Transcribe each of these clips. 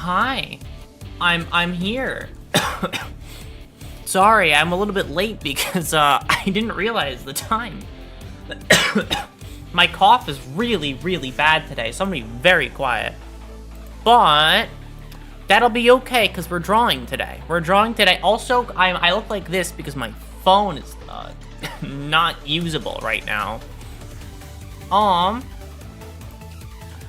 Hi. I'm here. Sorry, I'm a little bit late because I didn't realize the time. My cough is really, really bad today, so I'm gonna be very quiet. But that'll be okay because we're drawing today. Also, I look like this because my phone is not usable right now.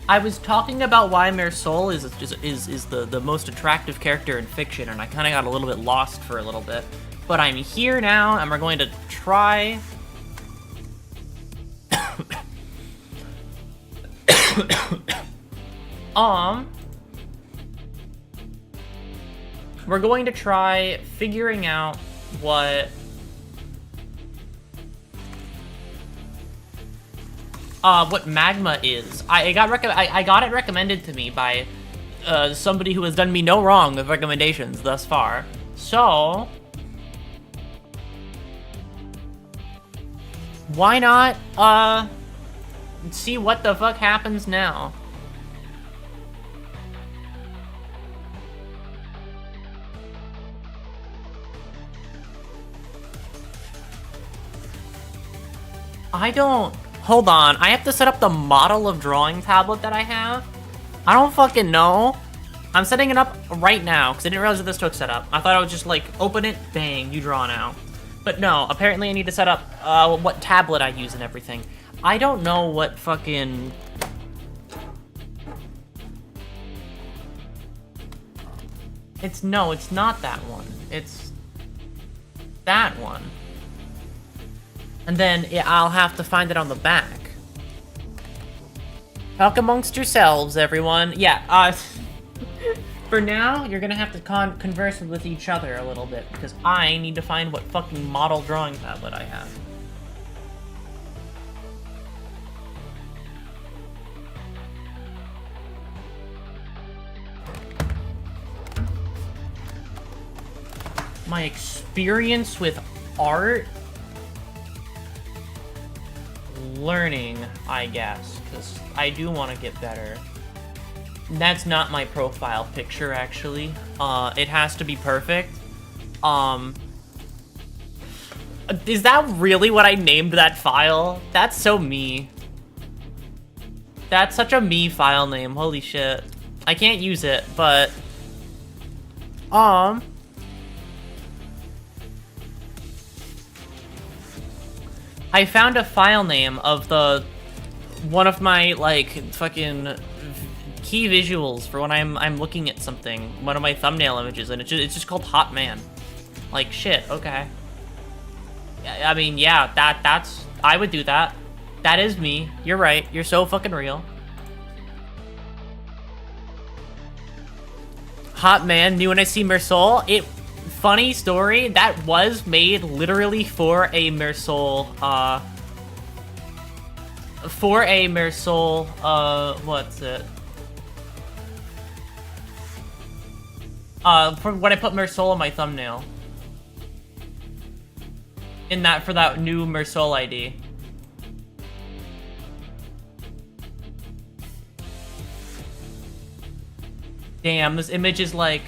I was talking about why Mersol is the most attractive character in fiction, and I kind of got a little bit lost for a little bit. But I'm here now, and we're going to try... We're going to try figuring out what... what magma is. I got it recommended to me by somebody who has done me no wrong with recommendations thus far. So why not see what the fuck happens now? Hold on, I have to set up the model of drawing tablet that I have? I don't fucking know. I'm setting it up right now, because I didn't realize that this took setup. I thought I would just, like, open it, bang, you draw now. But no, apparently I need to set up what tablet I use and everything. I don't know what fucking... It's not that one. It's that one. And then I'll have to find it on the back. Talk amongst yourselves, everyone. Yeah, for now, you're gonna have to converse with each other a little bit, because I need to find what fucking model drawing tablet I have. My experience with art? Learning, I guess, because I do want to get better. That's not my profile picture, actually. It has to be perfect. Is that really what I named that file? That's so me. That's such a me file name, holy shit. I can't use it, but... I found a file name of one of my, like, fucking key visuals for when I'm looking at something, one of my thumbnail images, and it's just called Hot Man. Like, shit, okay. I mean, yeah, that's, I would do that. That is me. You're right. You're so fucking real. Hot Man, new when I see Mersol. Funny story, that was made literally for a Mersol, what's it? For when I put Mersol on my thumbnail. For that new Mersol ID. Damn, this image is like...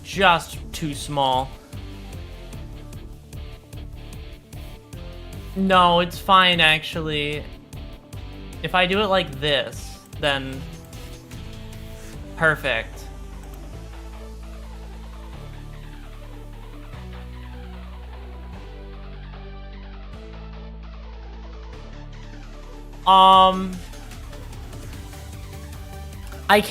just too small. No, it's fine, actually. If I do it like this, then perfect. I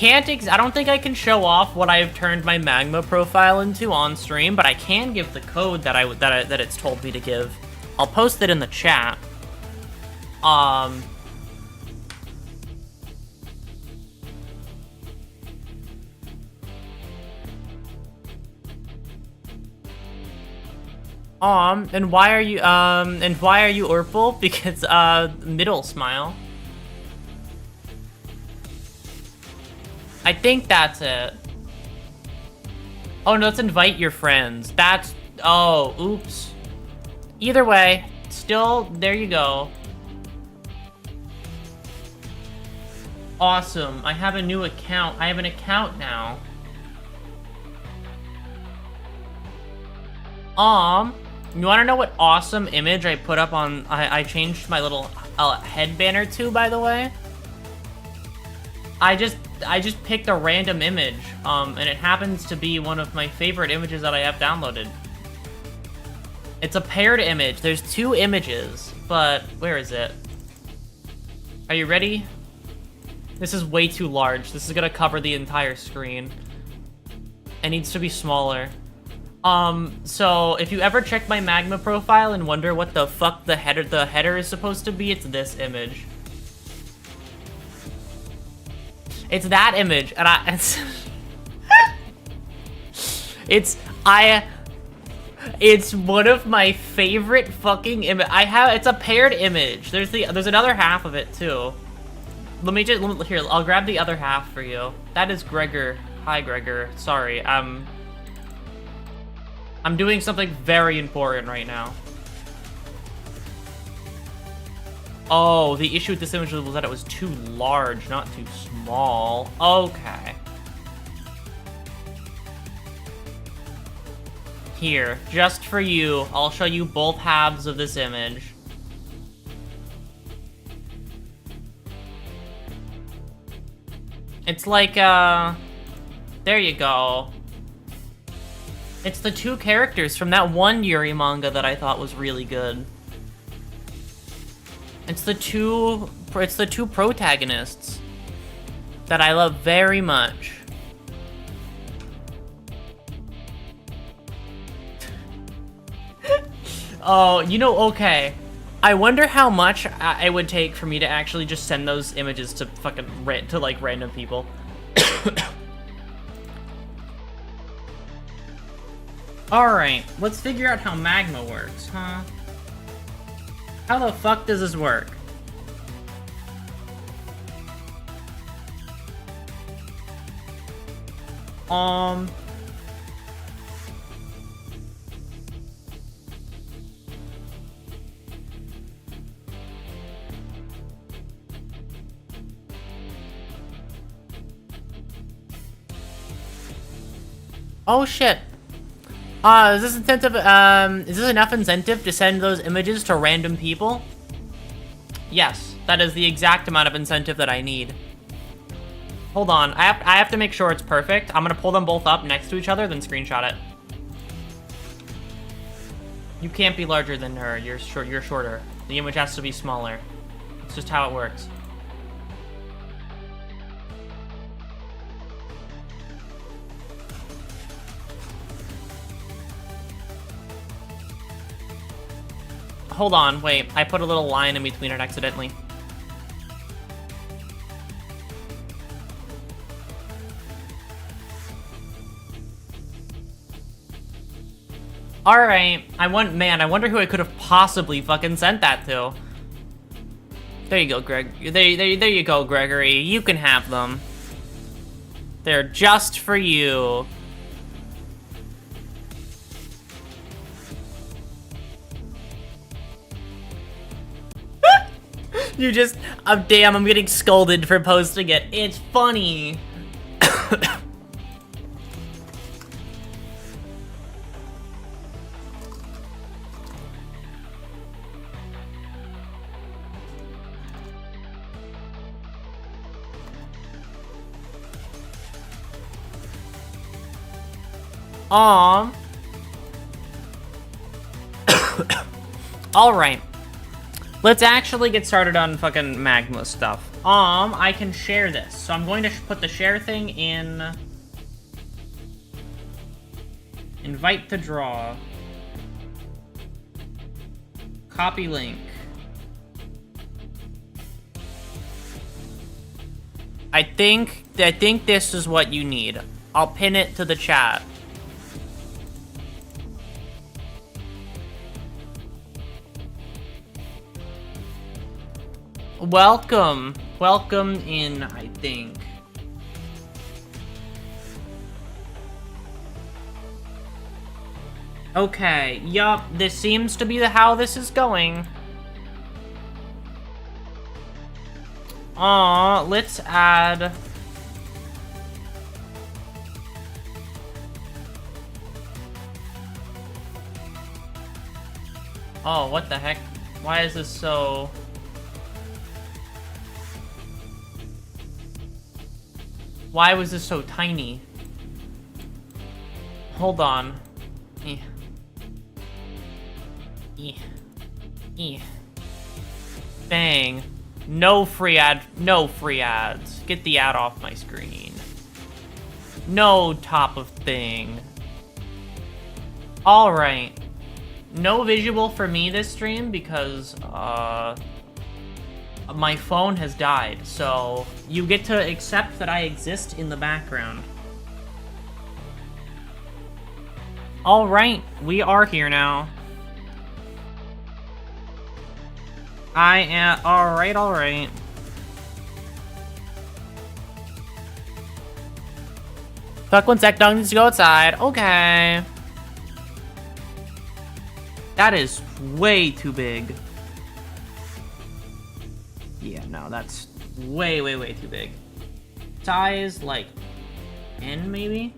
don't think I can show off what I've turned my Magma profile into on stream, but I can give the code that it's told me to give. I'll post it in the chat. And why are you Urpal? Because, middle smile. I think that's it. Oh, no, let's invite your friends. Oh, oops. Either way, still, there you go. Awesome. I have a new account. I have an account now. You wanna know what awesome image I put up on... I changed my little head banner to, by the way? I just picked a random image, and it happens to be one of my favorite images that I have downloaded. It's a paired image. There's 2 images, but where is it? Are you ready? This is way too large. This is gonna cover the entire screen. It needs to be smaller. So if you ever check my Magma profile and wonder what the fuck the header is supposed to be, it's this image. It's that image, and it's one of my favorite fucking it's a paired image. There's another half of it too. Here, I'll grab the other half for you. That is Gregor. Hi, Gregor. Sorry, I'm doing something very important right now. Oh, the issue with this image was that it was too large, not too small. Okay. Here, just for you, I'll show you both halves of this image. It's like, there you go. It's the 2 characters from that one Yuri manga that I thought was really good. It's the two protagonists that I love very much. Oh, you know, okay. I wonder how much it would take for me to actually just send those images to fucking like random people. Alright, let's figure out how Magma works, huh? How the fuck does this work? Oh shit. Is this enough incentive to send those images to random people? Yes, that is the exact amount of incentive that I need. Hold on, I have to make sure it's perfect. I'm gonna pull them both up next to each other, then screenshot it. You can't be larger than her, you're shorter. The image has to be smaller. It's just how it works. Hold on, wait. I put a little line in between it accidentally. Alright. Man, I wonder who I could have possibly fucking sent that to. There you go, Greg. There you go, Gregory. You can have them. They're just for you. You just... damn, I'm getting scolded for posting it. It's funny. Alright. Let's actually get started on fucking Magma stuff. I can share this. So I'm going to put the share thing in... Invite to draw. Copy link. I think this is what you need. I'll pin it to the chat. Welcome. Welcome in, I think. Okay, yup, this seems to be how this is going. Let's add... Oh, what the heck? Why is this so... Why was this so tiny? Hold on. Bang. No free ads. Get the ad off my screen. No top of thing. Alright. No visual for me this stream because, my phone has died, so you get to accept that I exist in the background. Alright, we are here now. Alright. Fuck 1 sec, dog needs to go outside. Okay. That is way too big. Yeah, no, that's way too big. Size, like, N maybe?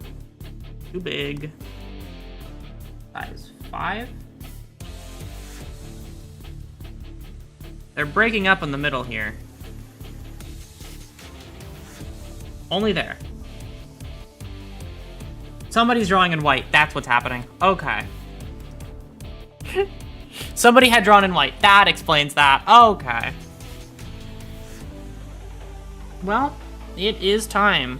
Too big. Size 5? They're breaking up in the middle here. Only there. Somebody's drawing in white. That's what's happening. Okay. Somebody had drawn in white. That explains that. Okay. Well, it is time.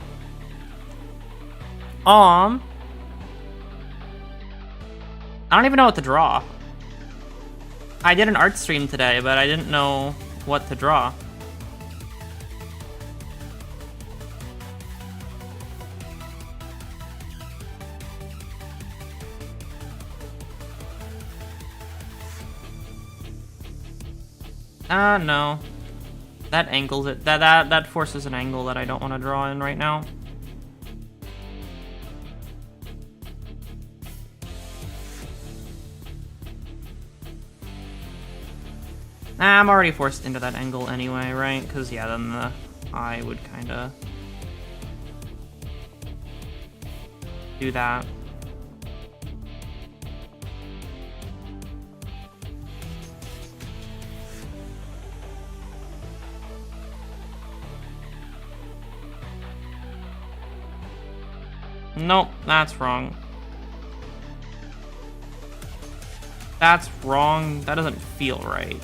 I don't even know what to draw. I did an art stream today, but I didn't know what to draw. No. That angles it. That forces an angle that I don't want to draw in right now. I'm already forced into that angle anyway, right? Because, yeah, then the eye would kind of do that. Nope, that's wrong. That's wrong. That doesn't feel right.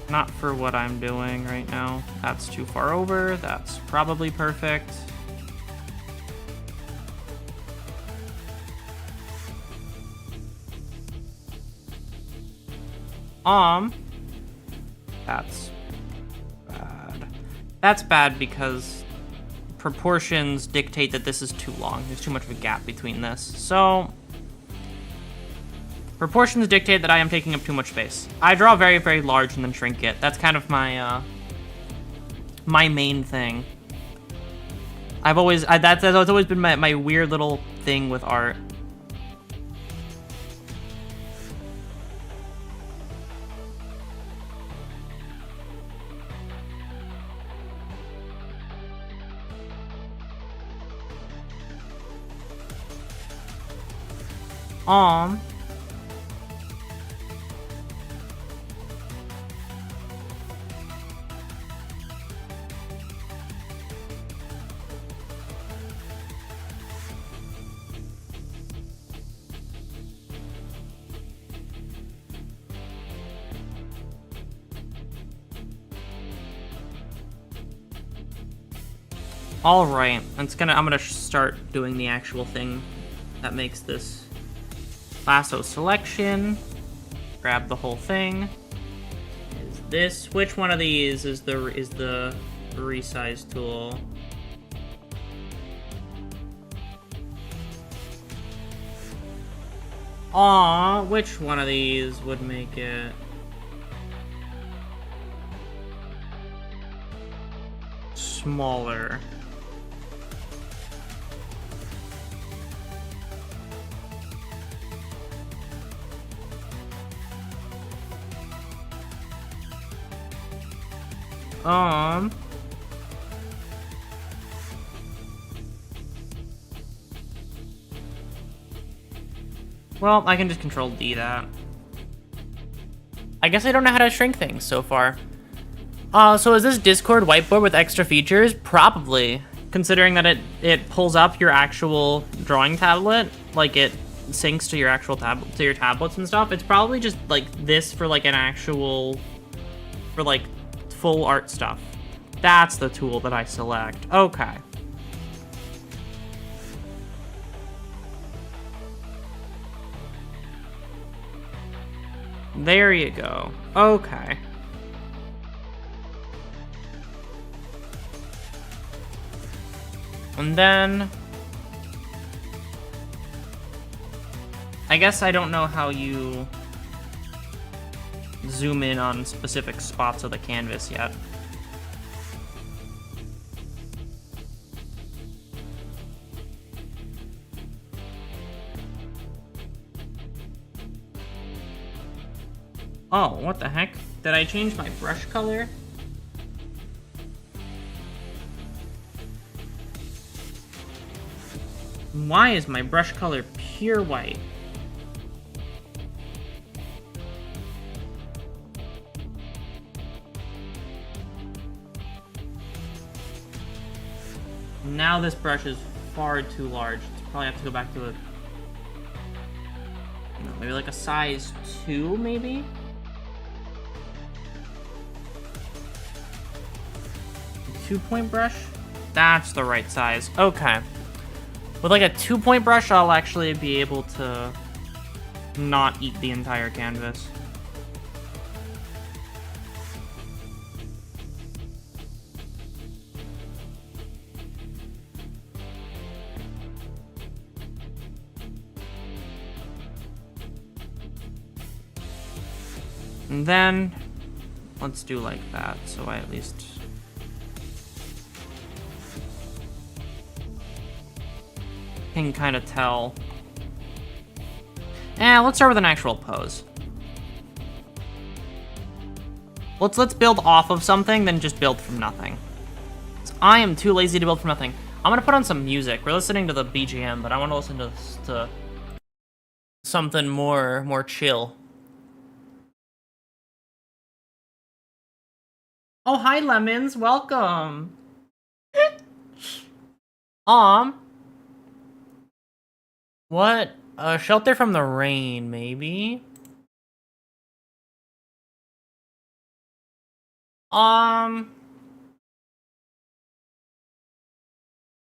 Not for what I'm doing right now. That's too far over. That's probably perfect. That's bad. That's bad because proportions dictate that this is too long. There's too much of a gap between this. So, proportions dictate that I am taking up too much space. I draw very large and then shrink it. That's kind of my, my main thing. That's always been my weird little thing with art. All right, I'm gonna start doing the actual thing that makes this lasso selection. Grab the whole thing. Is this? Which one of these is the resize tool? Which one of these would make it? Smaller. Well, I can just control D that. I guess I don't know how to shrink things so far. So is this Discord whiteboard with extra features? Probably, considering that it pulls up your actual drawing tablet, like it syncs to your actual tablets and stuff. It's probably just like this for like an actual, for like full art stuff. That's the tool that I select. Okay. There you go. Okay. And then I guess I don't know how you zoom in on specific spots of the canvas yet. Oh, what the heck? Did I change my brush color? Why is my brush color pure white? Now this brush is far too large. Probably have to go back to maybe like a size 2, maybe? Two-point brush? That's the right size. Okay. With like a 2-point brush, I'll actually be able to not eat the entire canvas. And then, let's do like that, so I at least... can kind of tell. Let's start with an actual pose. Let's build off of something, then just build from nothing. I am too lazy to build from nothing. I'm gonna put on some music. We're listening to the BGM, but I want to listen to something more chill. Oh, hi, Lemons. Welcome. What? Shelter from the rain, maybe? You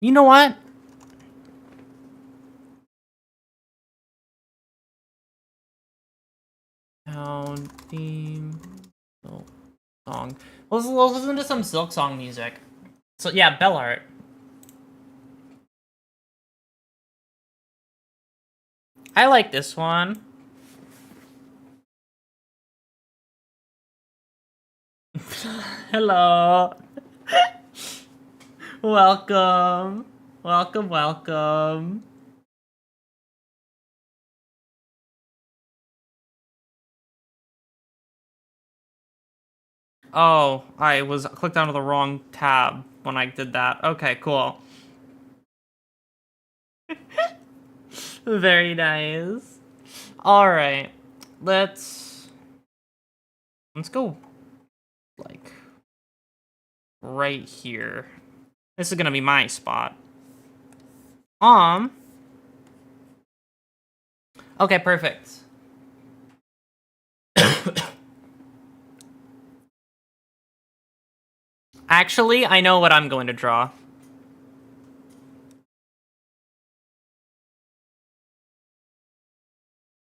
know what? Town theme song. Let's listen to some Silk Song music. So yeah, Bell Art. I like this one. Hello. Welcome. Welcome, welcome. Oh, I was clicked onto the wrong tab when I did that. Okay, cool. Very nice. All right, let's go like right here. This is gonna be my spot. Okay, perfect. Actually, I know what I'm going to draw.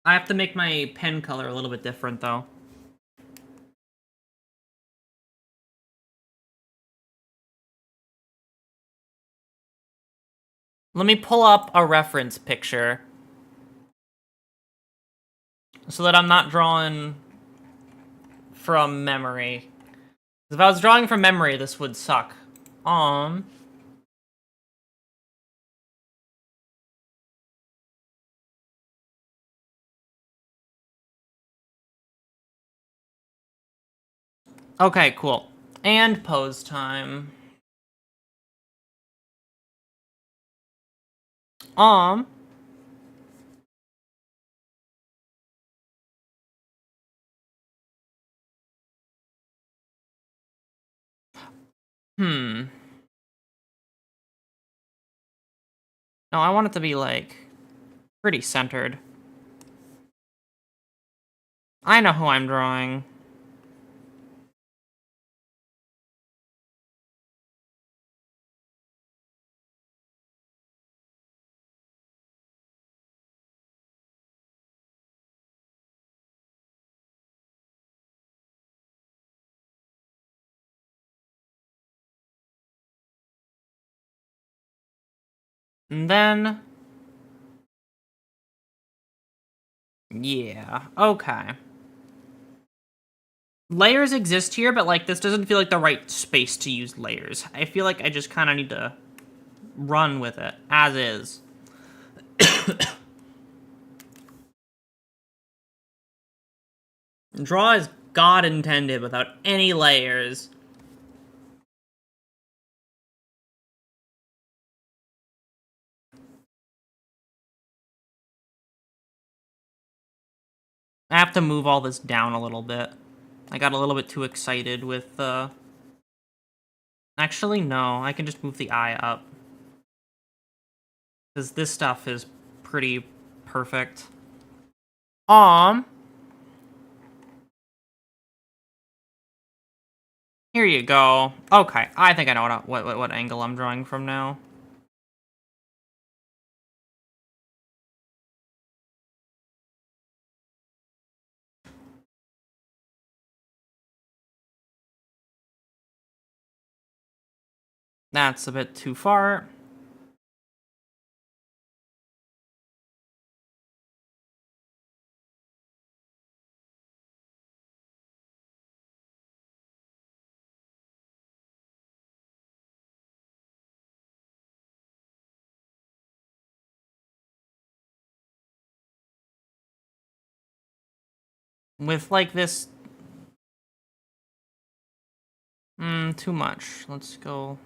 I have to make my pen color a little bit different, though. Let me pull up a reference picture so that I'm not drawing from memory. If I was drawing from memory, this would suck. Okay, cool. And pose time. Um. Hmm. No, I want it to be, like, pretty centered. I know who I'm drawing. And then... Yeah, okay. Layers exist here, but, like, this doesn't feel like the right space to use layers. I feel like I just kind of need to run with it, as is. Draw as God intended without any layers. I have to move all this down a little bit. I got a little bit too excited with, Actually, no. I can just move the eye up. Because this stuff is pretty perfect. Here you go. Okay, I think I know what angle I'm drawing from now. That's a bit too far. With, like, this... too much. Let's go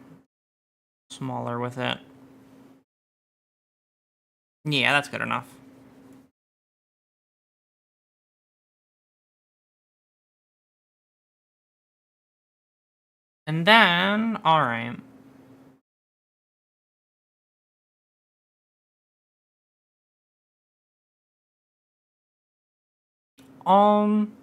smaller with it. Yeah, that's good enough. And then... Alright. Um...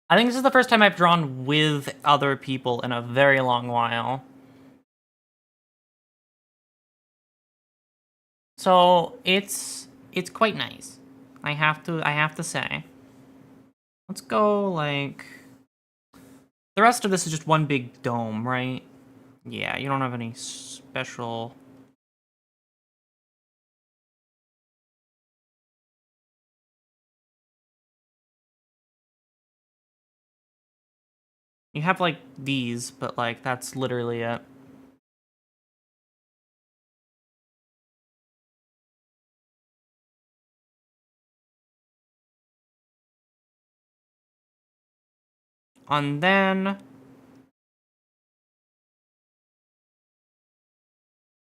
I think this is the first time I've drawn with other people in a very long while. So it's quite nice. I have to say. Let's go like the rest of this is just one big dome, right? Yeah, you don't have any special. You have like these, but like that's literally it. And then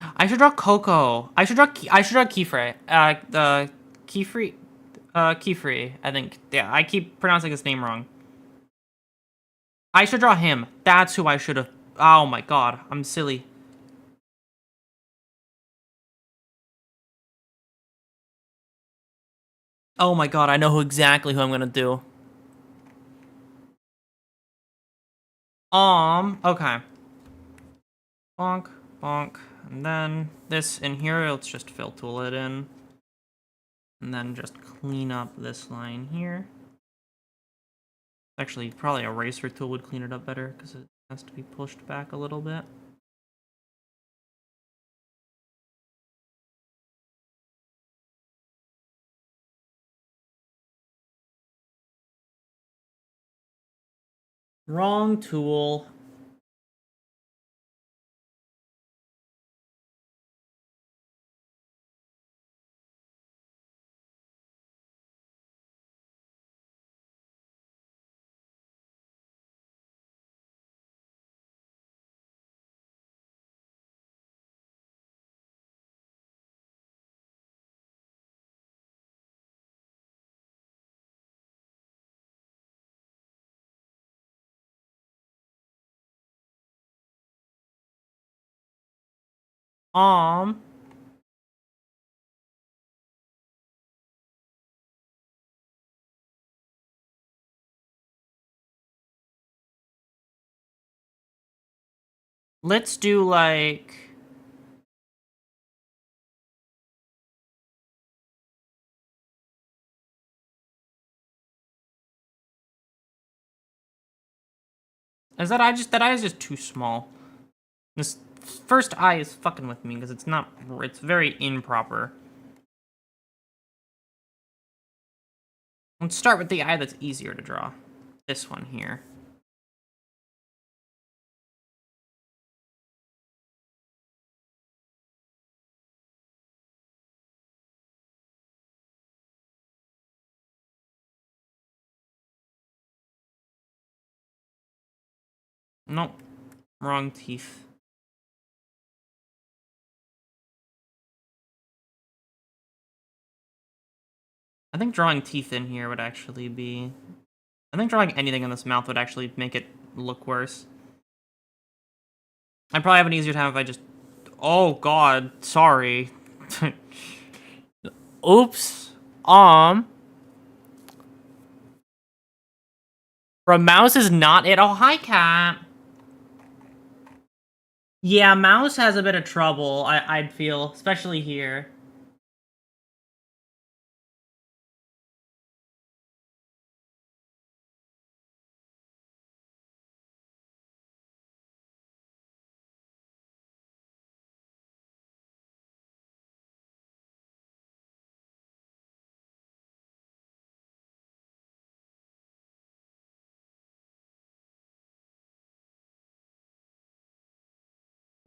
I should draw Coco. I should draw Keyfrey. The Keyfrey Keyfrey, I think. Yeah, I keep pronouncing his name wrong. I should draw him. That's who I should have. Oh my god, I'm silly. Oh my god, I know exactly who I'm gonna do. Okay. Bonk, bonk. And then this in here, let's just fill tool it in. And then just clean up this line here. Actually, probably a eraser tool would clean it up better because it has to be pushed back a little bit. Wrong tool. Um. Let's do like... Is that eye just... That eye is just too small. This first eye is fucking with me because it's not... It's very improper. Let's start with the eye that's easier to draw. This one here. Nope. Wrong teeth. I think drawing teeth in here would actually be... I think drawing anything in this mouth would actually make it look worse. I'd probably have an easier time if I just... Oh, God. Sorry. Oops. Bro, mouse is not it. Oh, hi, cat. Yeah, mouse has a bit of trouble, I'd feel, especially here.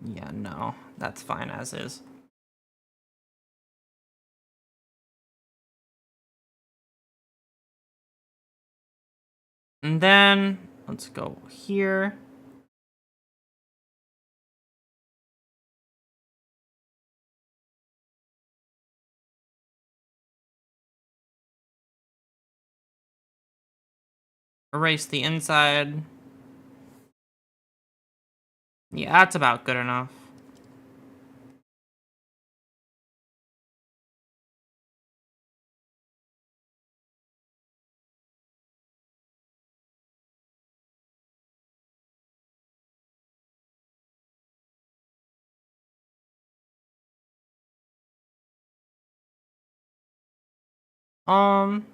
Yeah, no, that's fine as is. And then, let's go here. Erase the inside. Yeah, that's about good enough. Um...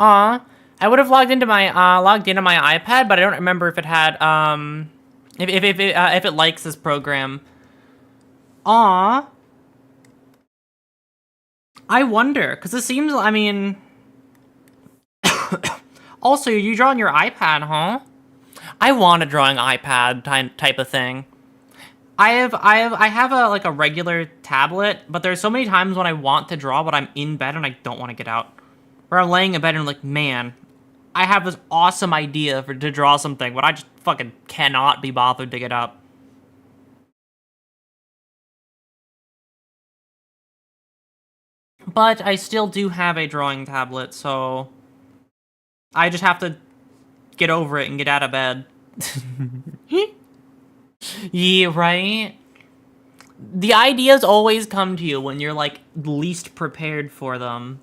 I would have logged into my iPad, but I don't remember if it had if it likes this program. I wonder, because it seems, I mean... Also, you draw on your iPad, huh? I want a drawing iPad type of thing. I have a like a regular tablet, but there's so many times when I want to draw, but I'm in bed and I don't want to get out. Where I'm laying in bed and I'm like, man, I have this awesome idea to draw something, but I just fucking cannot be bothered to get up. But I still do have a drawing tablet, so I just have to get over it and get out of bed. Yeah, right? The ideas always come to you when you're, like, least prepared for them.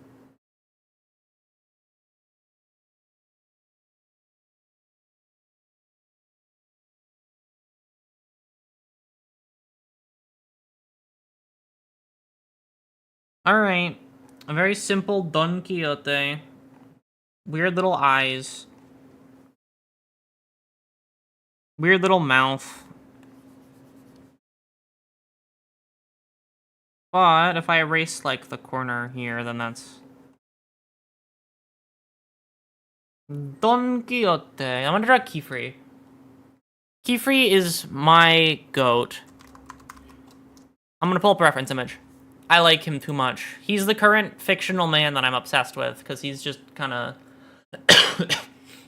Alright. A very simple Don Quixote. Weird little eyes. Weird little mouth. But if I erase, like, the corner here, then that's... Don Quixote. I'm gonna draw Keyfree. Keyfree is my goat. I'm gonna pull up a reference image. I like him too much. He's the current fictional man that I'm obsessed with, because he's just kind of...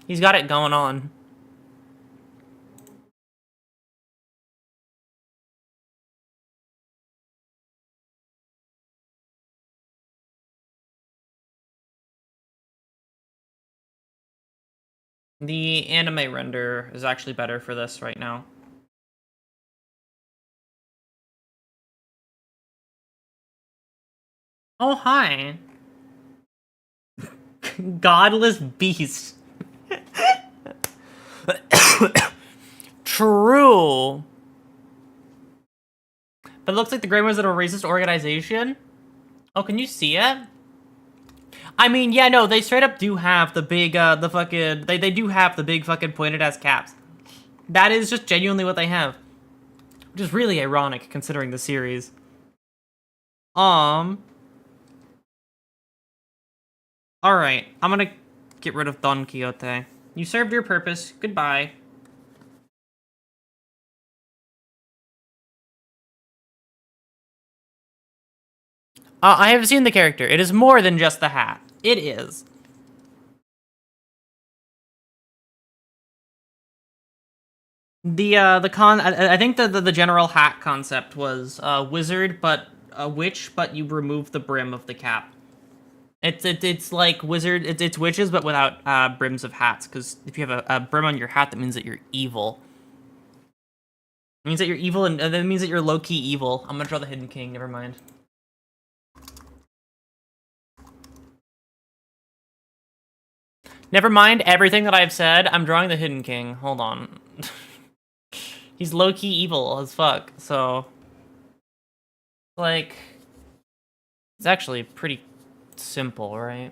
He's got it going on. The anime render is actually better for this right now. Oh, hi. Godless beast. True. But it looks like the Grey Ones are a racist organization. Oh, can you see it? I mean, yeah, no, they straight up do have the big, the fucking, they do have the big fucking pointed ass caps. That is just genuinely what they have. Which is really ironic considering the series. Alright, I'm gonna get rid of Don Quixote. You served your purpose. Goodbye. I have seen the character. It is more than just the hat. It is. I think the general hat concept was wizard, but a witch, but you remove the brim of the cap. It's like wizard. It's witches, but without brims of hats. Because if you have a brim on your hat, that means that you're evil. It means that you're evil, and that means that you're low key evil. I'm gonna draw the Hidden King. Never mind. Never mind everything that I've said. I'm drawing the Hidden King. Hold on. He's low key evil as fuck. So, like, it's actually pretty simple, right?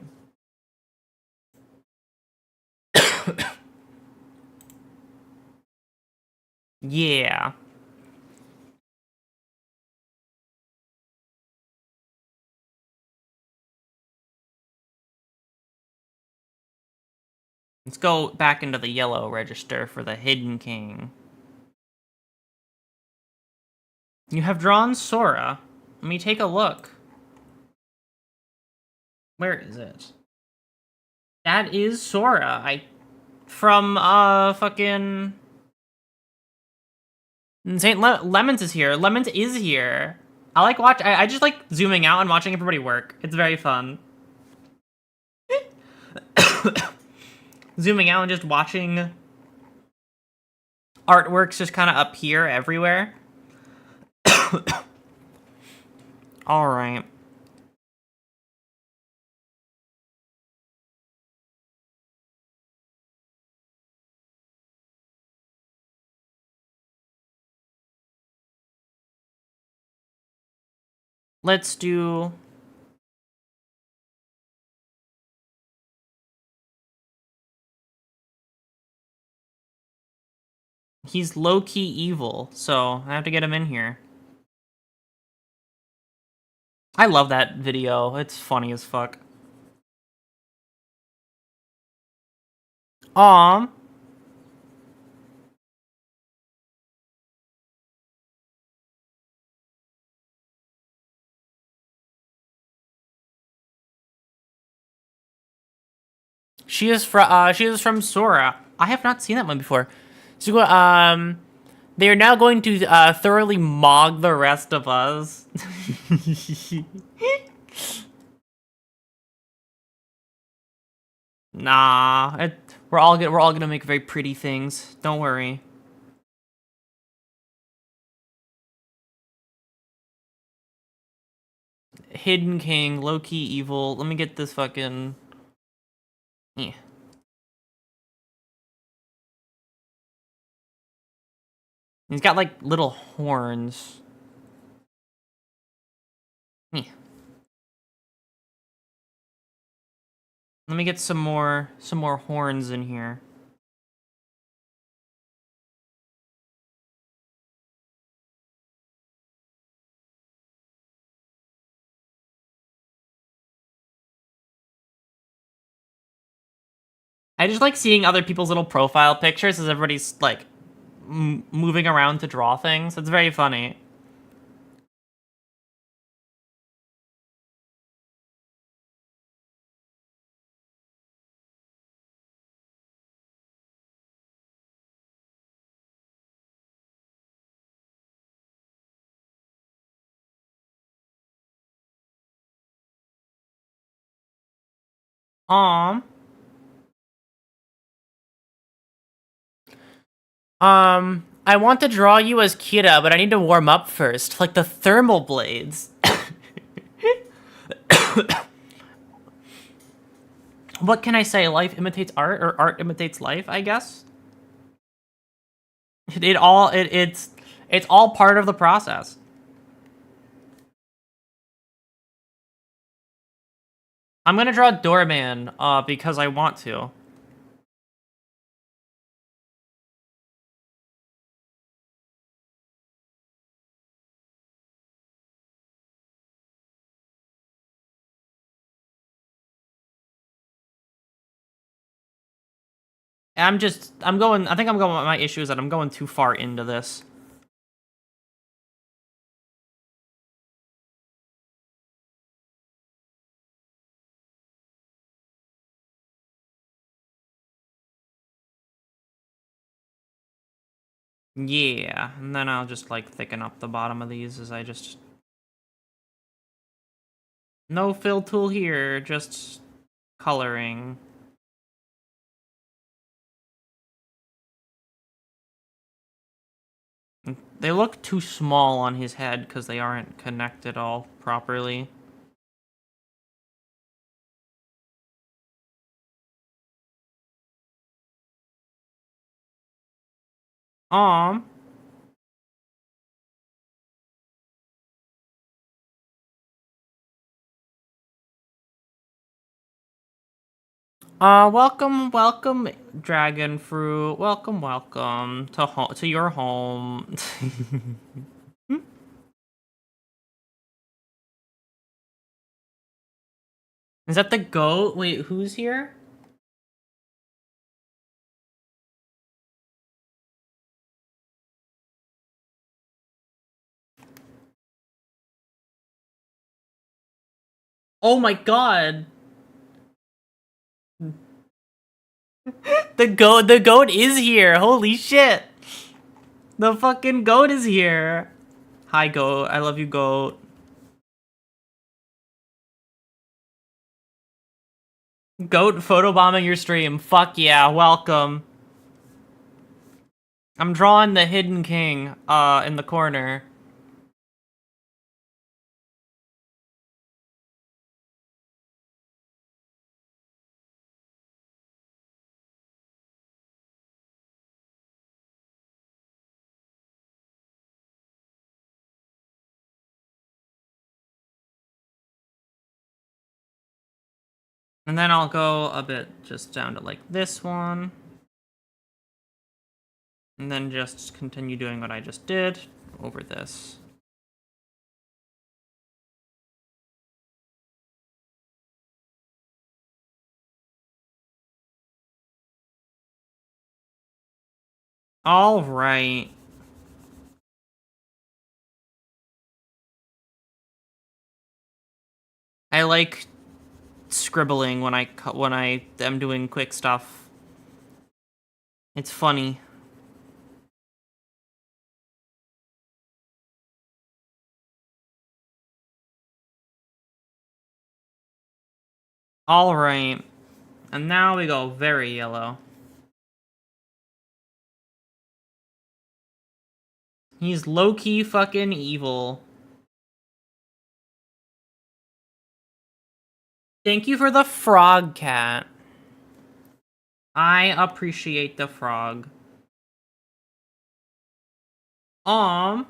Yeah. Let's go back into the yellow register for the Hidden King. You have drawn Sora. Let me take a look. Where is it? That is Sora. From, fucking... Lemons is here. Lemons is here. I just like zooming out and watching everybody work. It's very fun. Zooming out and just watching artworks just kind of appear everywhere. All right. Let's do... He's low-key evil, so I have to get him in here. I love that video. It's funny as fuck. Aww. She is from Sora. I have not seen that one before. So, they are now going to thoroughly mog the rest of us. Nah, we're all gonna make very pretty things. Don't worry. Hidden King, low-key evil. Let me get this fucking... Yeah. He's got, like, little horns. Yeah. Let me get some more horns in here. I just like seeing other people's little profile pictures as everybody's, like, moving around to draw things. It's very funny. Um. I want to draw you as Kira, but I need to warm up first, like the thermal blades. What can I say? Life imitates art, or art imitates life, I guess? It's all part of the process. I'm gonna draw Doorman, because I want to. I think I'm going, my issue is that I'm going too far into this. Yeah, and then I'll just, like, thicken up the bottom of these as I just... No fill tool here, just coloring. They look too small on his head because they aren't connected all properly. Um. Welcome, dragon fruit. Welcome to your home. Is that the goat? Wait, who's here? Oh my god. The goat is here. Holy shit. The fucking goat is here. Hi, goat. I love you, goat. Goat photobombing your stream. Fuck yeah, welcome. I'm drawing the hidden king, in the corner. And then I'll go a bit just down to, like, this one. And then just continue doing what I just did over this. All right. I like scribbling when I am doing quick stuff. It's funny. All right. And now we go very yellow. He's low-key fucking evil. Thank you for the frog, cat. I appreciate the frog. Um.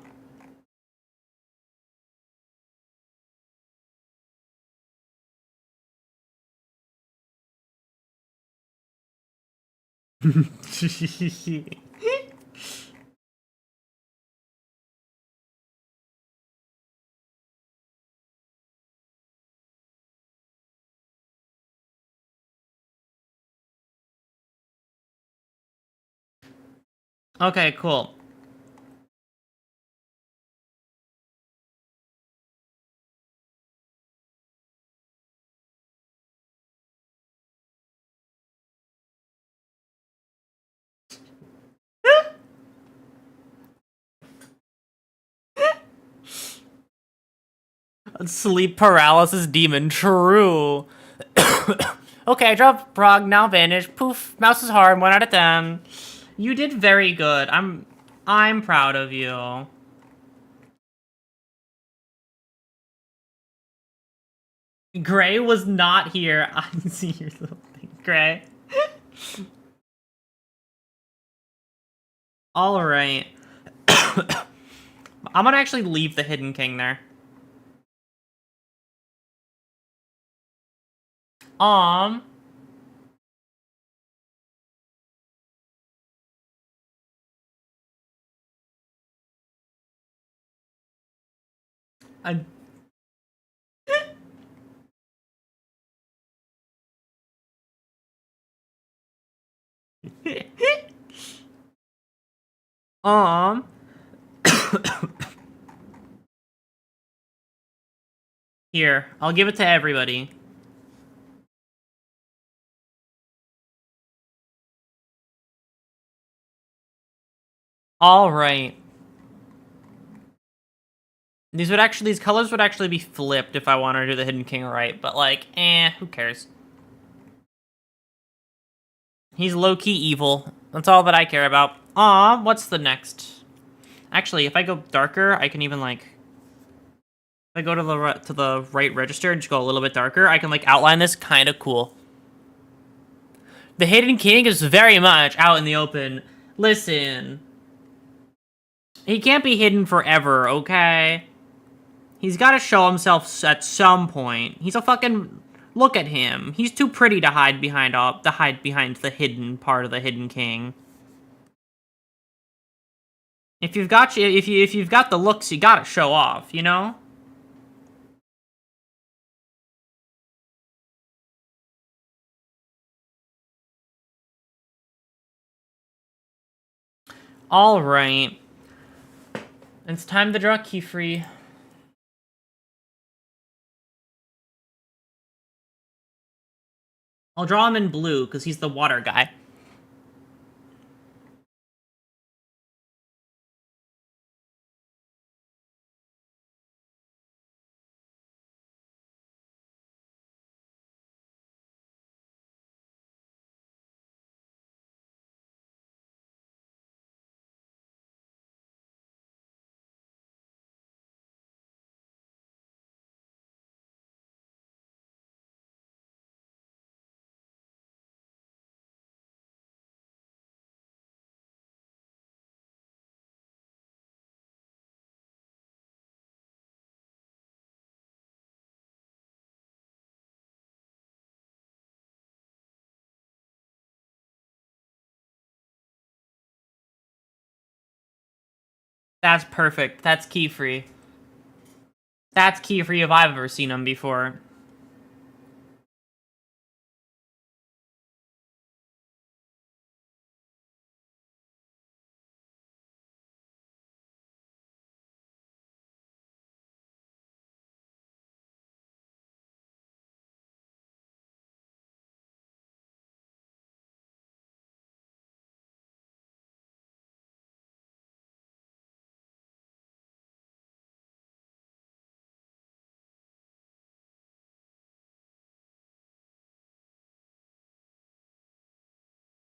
Okay, cool. Sleep paralysis demon, true. Okay, I dropped Prague, now vanish. Poof, mouse is hard, 1 out of 10. You did very good. I'm proud of you. Gray was not here. I see your little thing. Gray. Alright. I'm gonna actually leave the Hidden King there. Um. I, um. Here, I'll give it to everybody. Alright. These colors would actually be flipped if I wanted to do the Hidden King right, but like, who cares? He's low-key evil. That's all that I care about. Aw, what's the next? Actually, if I go darker, I can even like... If I go to the right register and just go a little bit darker, I can like outline this kind of cool. The Hidden King is very much out in the open. Listen. He can't be hidden forever, okay? He's got to show himself at some point. He's a fucking... Look at him. He's too pretty to hide behind the hidden part of the Hidden King. If you've got the looks, you gotta show off, you know? Alright. It's time to draw Keyfree. I'll draw him in blue, because he's the water guy. That's perfect. That's Keyfree. That's Keyfree if I've ever seen him before.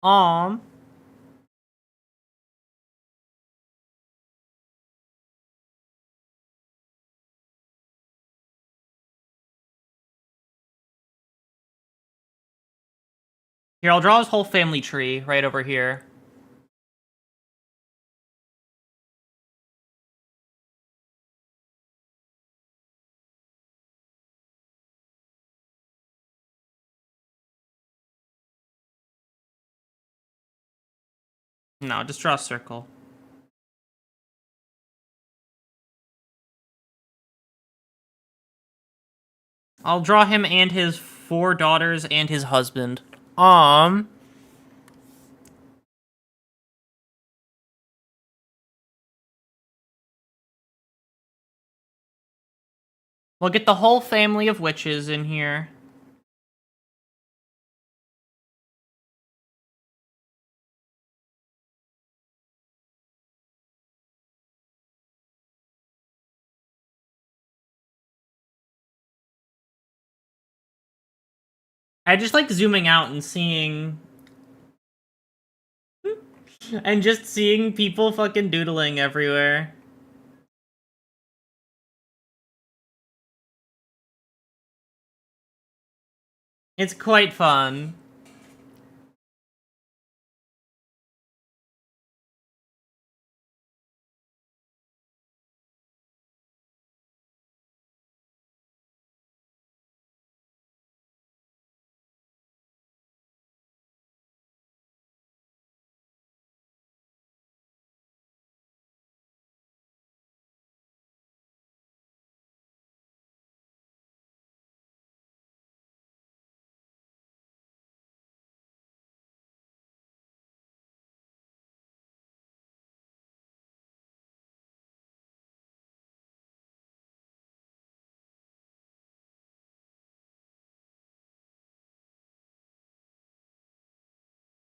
Um. Here, I'll draw his whole family tree right over here. No, just draw a circle. I'll draw him and his 4 daughters and his husband. We'll get the whole family of witches in here. I just like zooming out and seeing... and just seeing people fucking doodling everywhere. It's quite fun.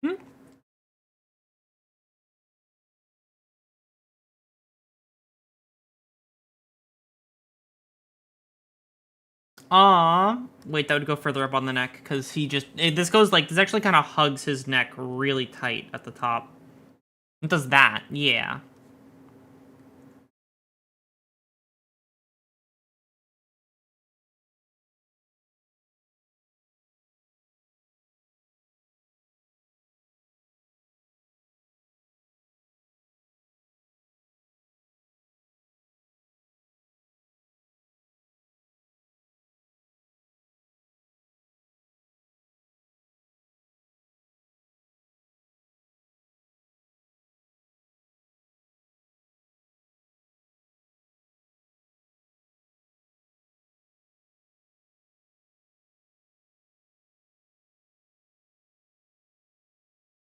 Hmm? Aww. Wait, that would go further up on the neck, because he just... this goes, like, this actually kind of hugs his neck really tight at the top. It does that, yeah.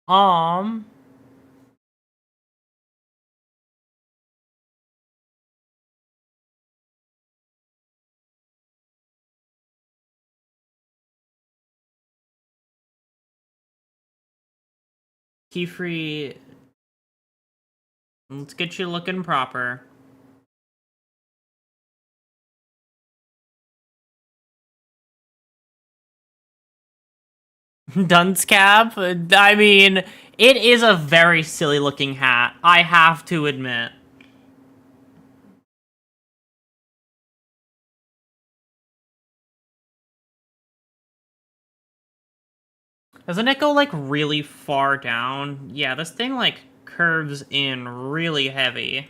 Um, Keyfree, let's get you looking proper. Dunce cap? I mean, it is a very silly looking hat, I have to admit. Doesn't it go, like, really far down? Yeah, this thing, like, curves in really heavy.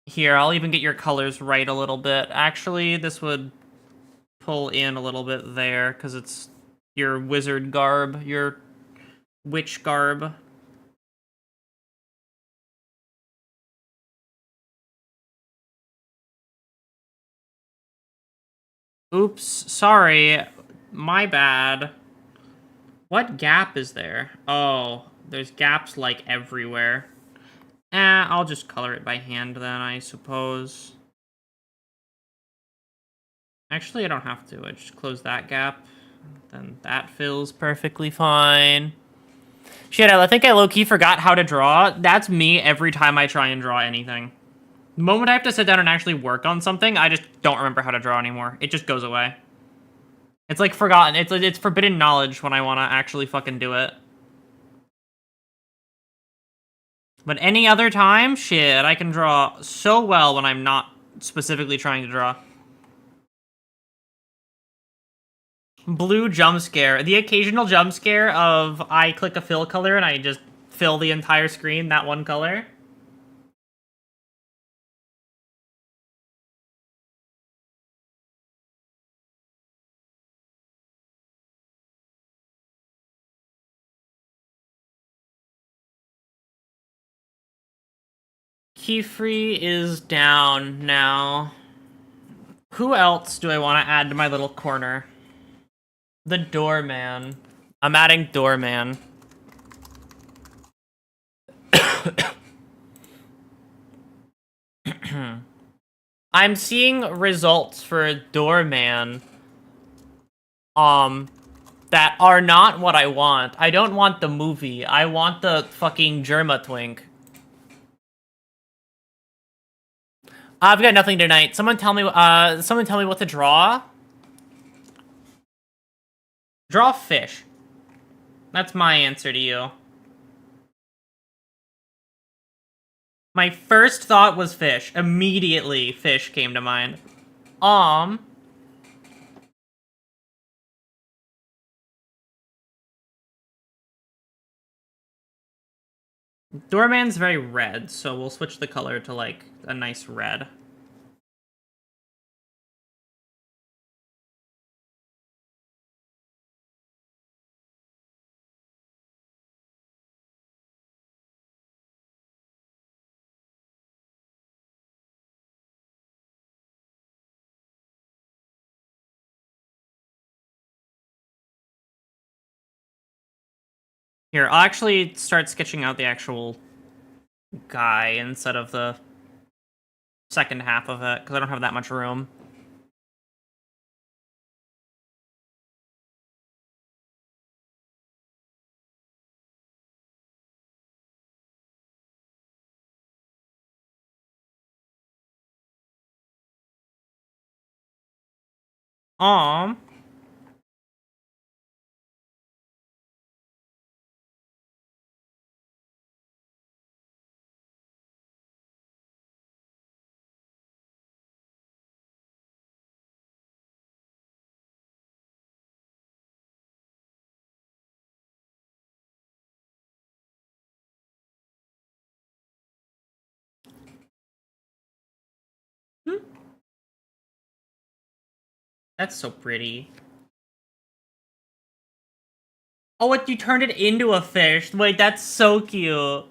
Here, I'll even get your colors right a little bit. Actually, this would pull in a little bit there, because it's your wizard garb, your witch garb. Oops, sorry. My bad. What gap is there? Oh, there's gaps, like, everywhere. I'll just color it by hand then, I suppose. Actually, I don't have to. I just close that gap. Then that fills perfectly fine. Shit, I think I low-key forgot how to draw. That's me every time I try and draw anything. The moment I have to sit down and actually work on something, I just don't remember how to draw anymore. It just goes away. It's like forgotten. It's forbidden knowledge when I want to actually fucking do it. But any other time, shit, I can draw so well when I'm not specifically trying to draw. Blue jump scare. The occasional jump scare of I click a fill color and I just fill the entire screen that one color. Keyfree is down now. Who else do I want to add to my little corner? The doorman. I'm adding doorman. I'm seeing results for doorman. that are not what I want. I don't want the movie. I want the fucking Germa twink. I've got nothing tonight. Someone tell me what to draw. Draw fish. That's my answer to you. My first thought was fish. Immediately, fish came to mind. Doorman's very red, so we'll switch the color to, like, a nice red. Here, I'll actually start sketching out the actual guy instead of the second half of it, because I don't have that much room. Um, that's so pretty. Oh, what, you turned it into a fish. Wait, that's so cute.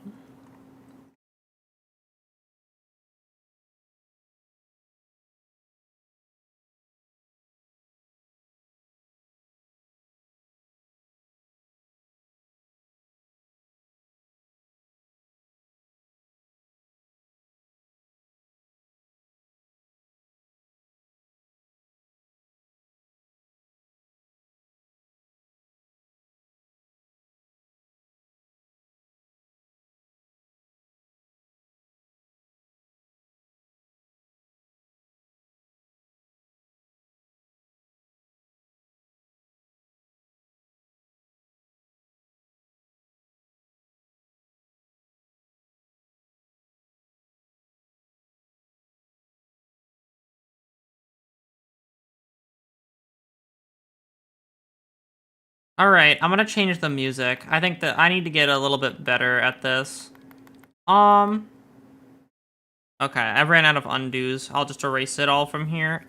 Alright, I'm gonna change the music. I think that I need to get a little bit better at this. Okay, I ran out of undos. I'll just erase it all from here.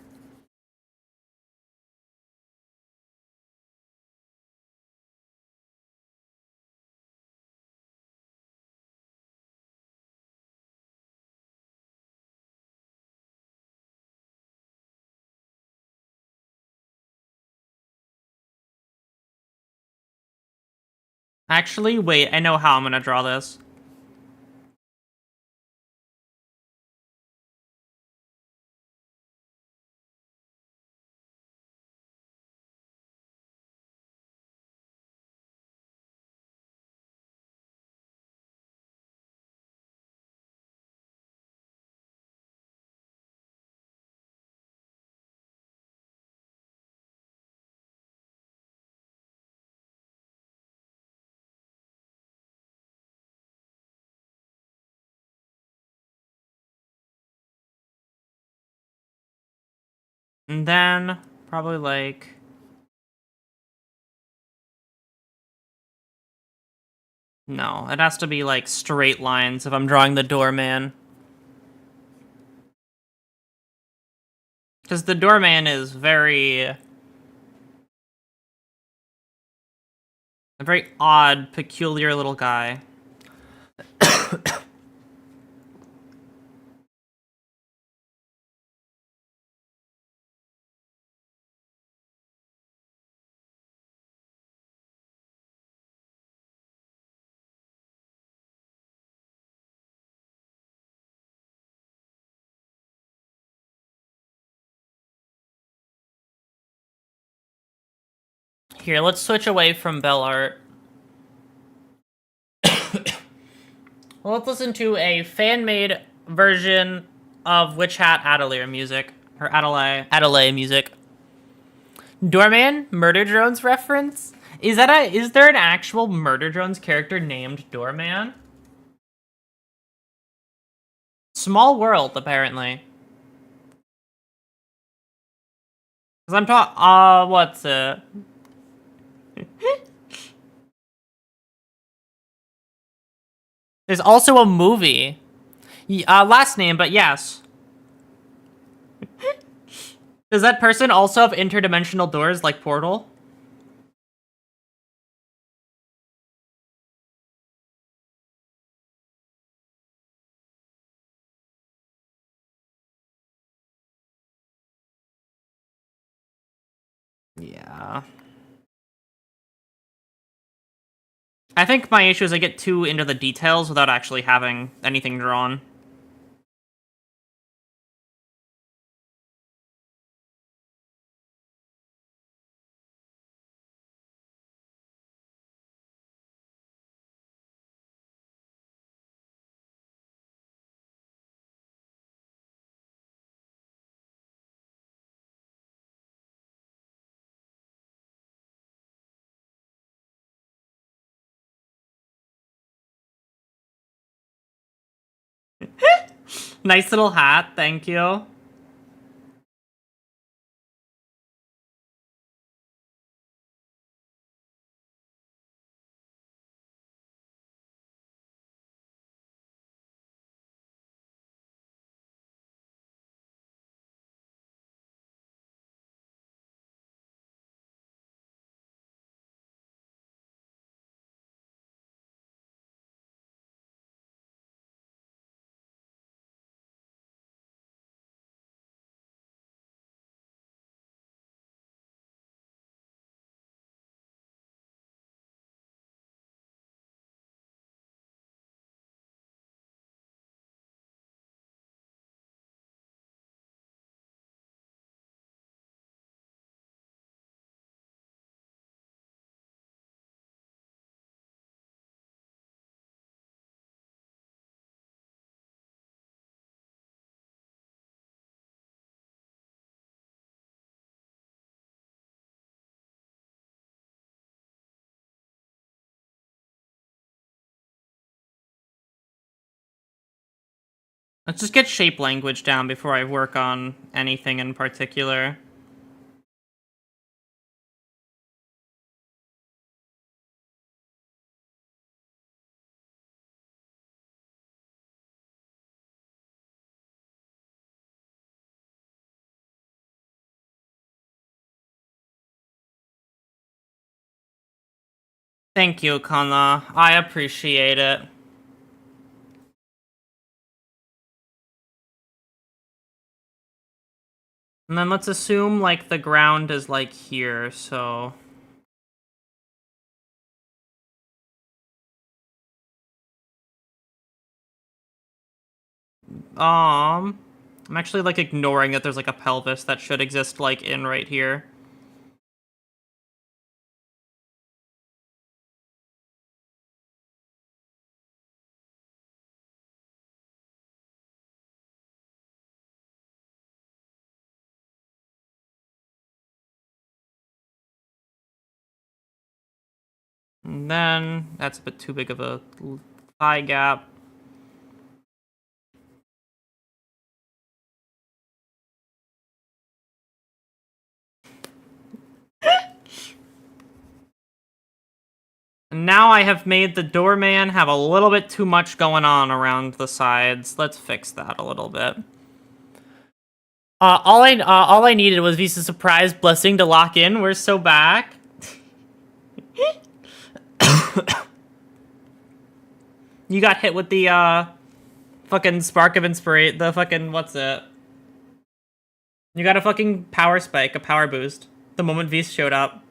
Actually, wait, I know how I'm gonna draw this. And then, probably like... No, it has to be like straight lines if I'm drawing the doorman. Because the doorman is a very odd, peculiar little guy. Here, let's switch away from bell art. Well, let's listen to a fan-made version of Witch Hat Adelaide music. Or Adelaide music. Doorman? Murder Drones reference? Is there an actual Murder Drones character named Doorman? Small world, apparently. Cause I'm what's it? There's also a movie. Last name, but yes. Does that person also have interdimensional doors like Portal? Yeah. I think my issue is I get too into the details without actually having anything drawn. Nice little hat, thank you. Let's just get shape language down before I work on anything in particular. Thank you, Kana. I appreciate it. And then let's assume, like, the ground is, like, here, so... I'm actually, like, ignoring that there's, like, a pelvis that should exist, like, in right here. And then, that's a bit too big of a thigh gap. And now I have made the doorman have a little bit too much going on around the sides. Let's fix that a little bit. All I needed was Visa's surprise blessing to lock in. We're so back. You got hit with the fucking spark of inspiration. The fucking what's it? You got a fucking power spike, a power boost. The moment Visa showed up.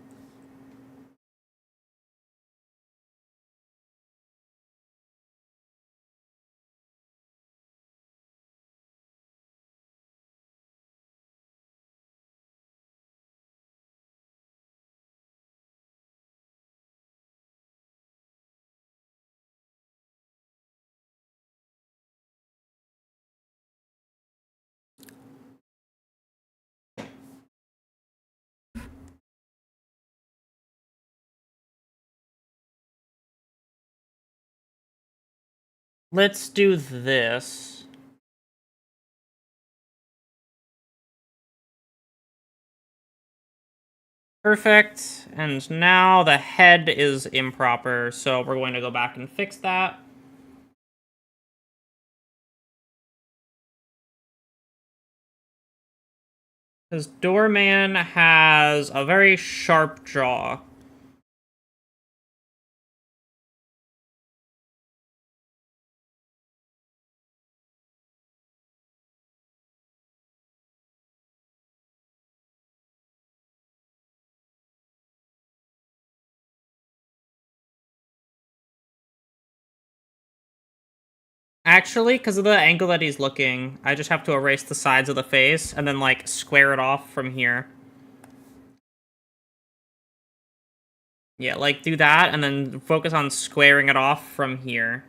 Let's do this. Perfect. And now the head is improper, so we're going to go back and fix that. Because Doorman has a very sharp jaw. Actually, because of the angle that he's looking, I just have to erase the sides of the face and then, like, square it off from here. Yeah, like, do that and then focus on squaring it off from here.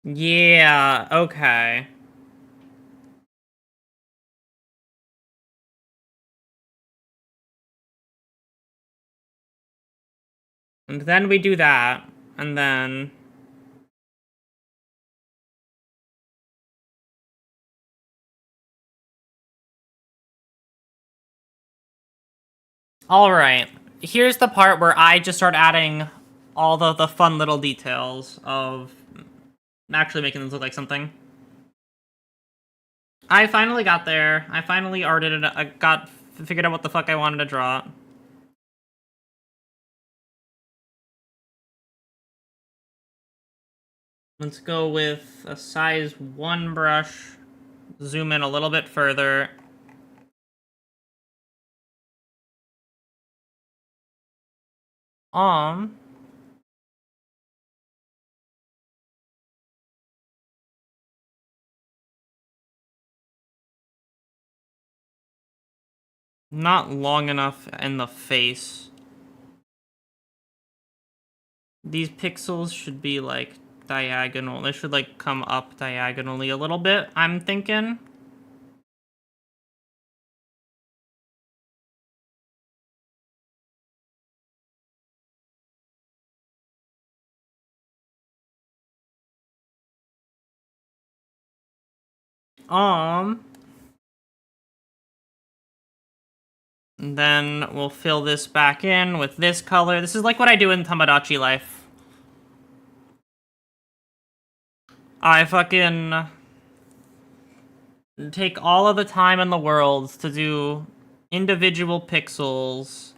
Yeah, okay. And then we do that, and then... Alright, here's the part where I just start adding all the fun little details of actually making this look like something. I finally got there. I finally arted it. I figured out what the fuck I wanted to draw. Let's go with a size 1 brush. Zoom in a little bit further. Not long enough in the face. These pixels should be, like, diagonal. They should, like, come up diagonally a little bit, I'm thinking. And then we'll fill this back in with this color. This is like what I do in Tamagotchi life. I fucking take all of the time in the world to do individual pixels.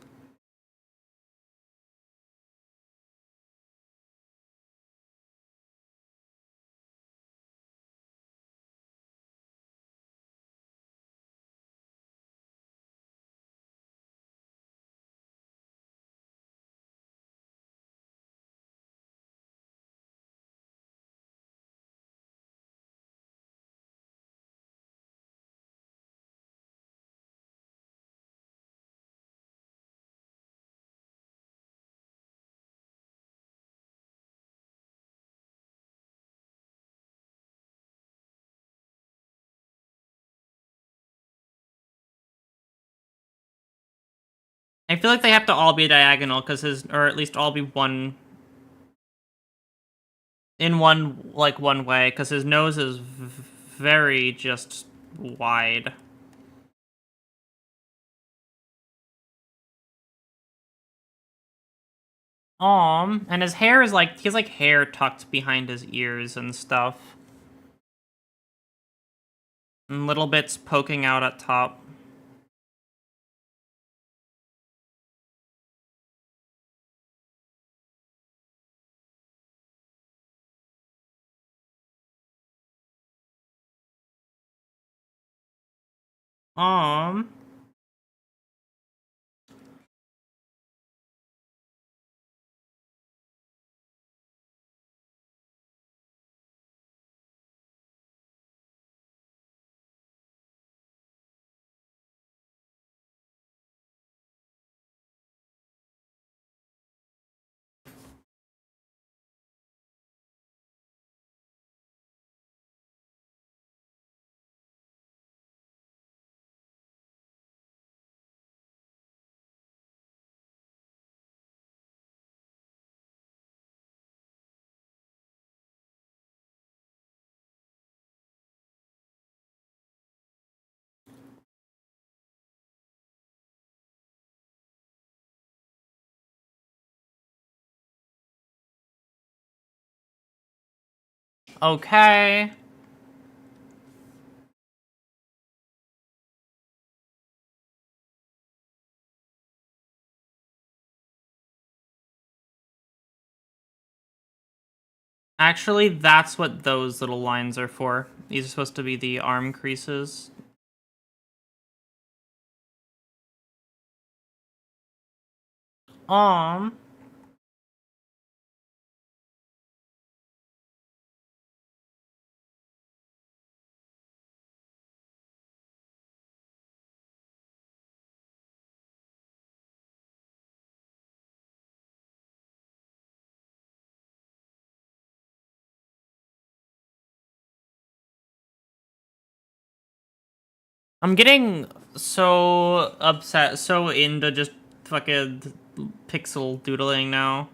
I feel like they have to all be diagonal because or at least all be one in one one way because his nose is very just wide. And his hair is like he has like hair tucked behind his ears and stuff. And little bits poking out at top. Um Okay. Actually, that's what those little lines are for. These are supposed to be the arm creases. Um, I'm getting so upset, so into just fucking pixel doodling now.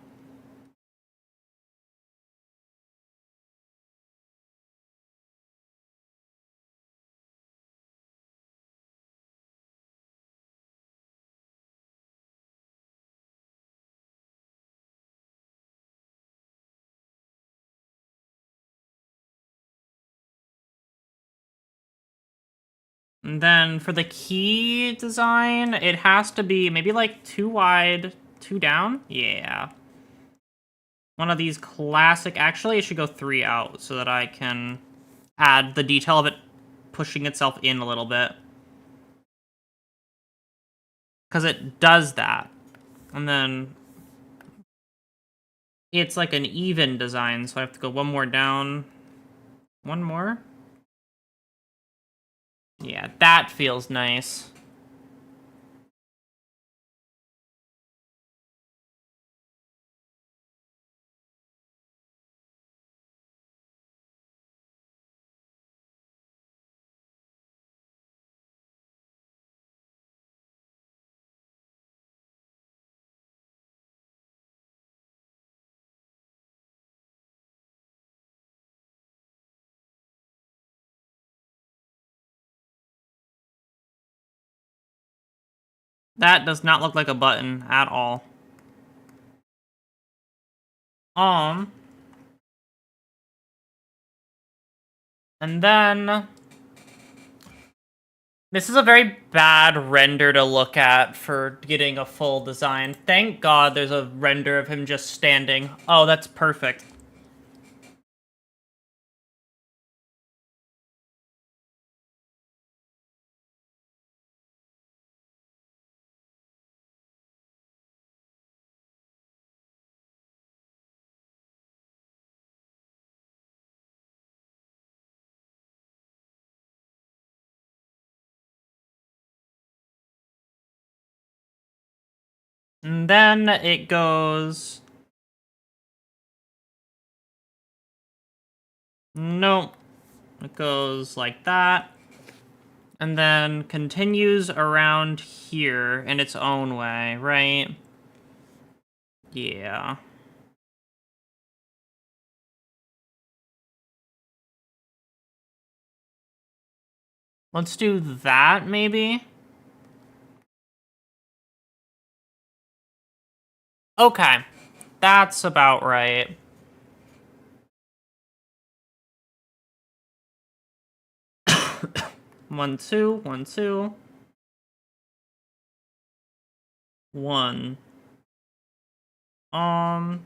And then for the key design, it has to be maybe like 2 wide, 2 down. Yeah. One of these classic. Actually, it should go 3 out so that I can add the detail of it pushing itself in a little bit. Because it does that. And then it's like an even design, so I have to go 1 more down. 1 more? Yeah, that feels nice. That does not look like a button at all. Um, and then this is a very bad render to look at for getting a full design. Thank God there's a render of him just standing. Oh, that's perfect. And then it goes... Nope. It goes like that. And then continues around here in its own way, right? Yeah. Let's do that, maybe? Okay. That's about right. One, two, one, two. One. Um,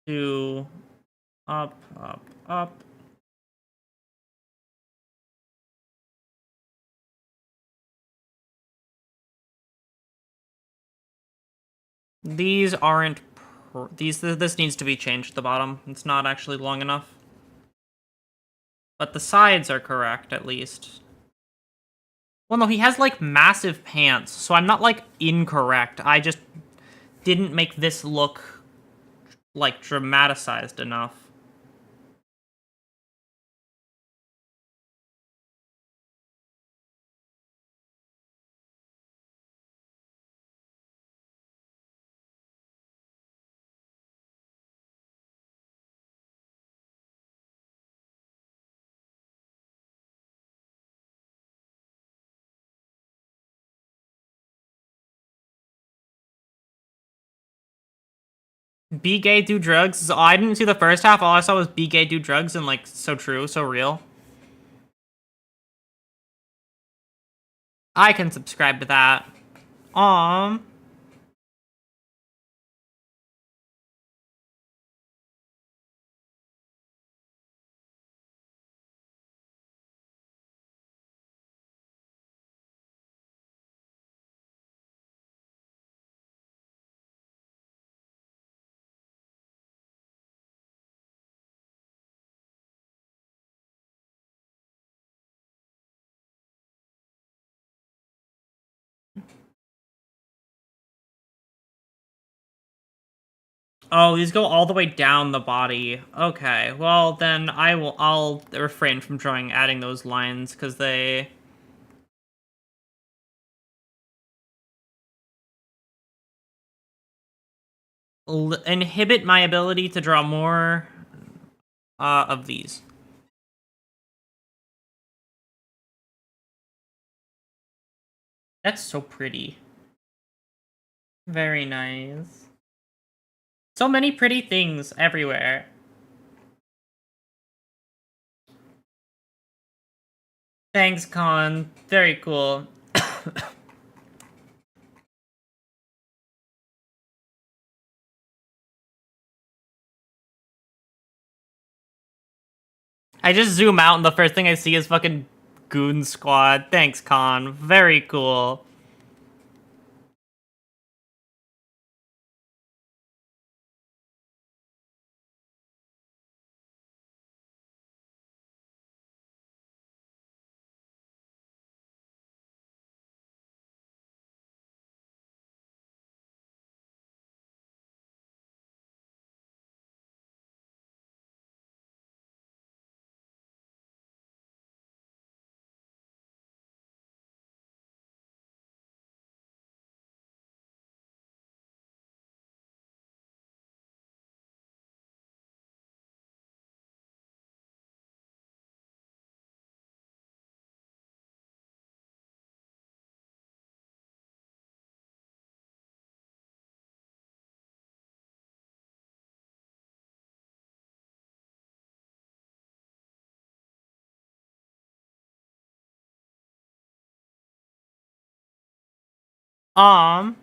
two. Up, up, up. These aren't... This needs to be changed at the bottom. It's not actually long enough. But the sides are correct, at least. Well, no, he has, like, massive pants, so I'm not, like, incorrect. I just didn't make this look, like, dramaticized enough. Be gay, do drugs. Oh, I didn't see the first half. All I saw was be gay, do drugs, and like so true, so real. I can subscribe to that. Um. Oh, these go all the way down the body. Okay, well then I'll refrain from adding those lines because they inhibit my ability to draw more of these. That's so pretty. Very nice. So many pretty things everywhere. Thanks, Con. Very cool. I just zoom out and the first thing I see is fucking Goon Squad. Thanks, Con. Very cool. Um,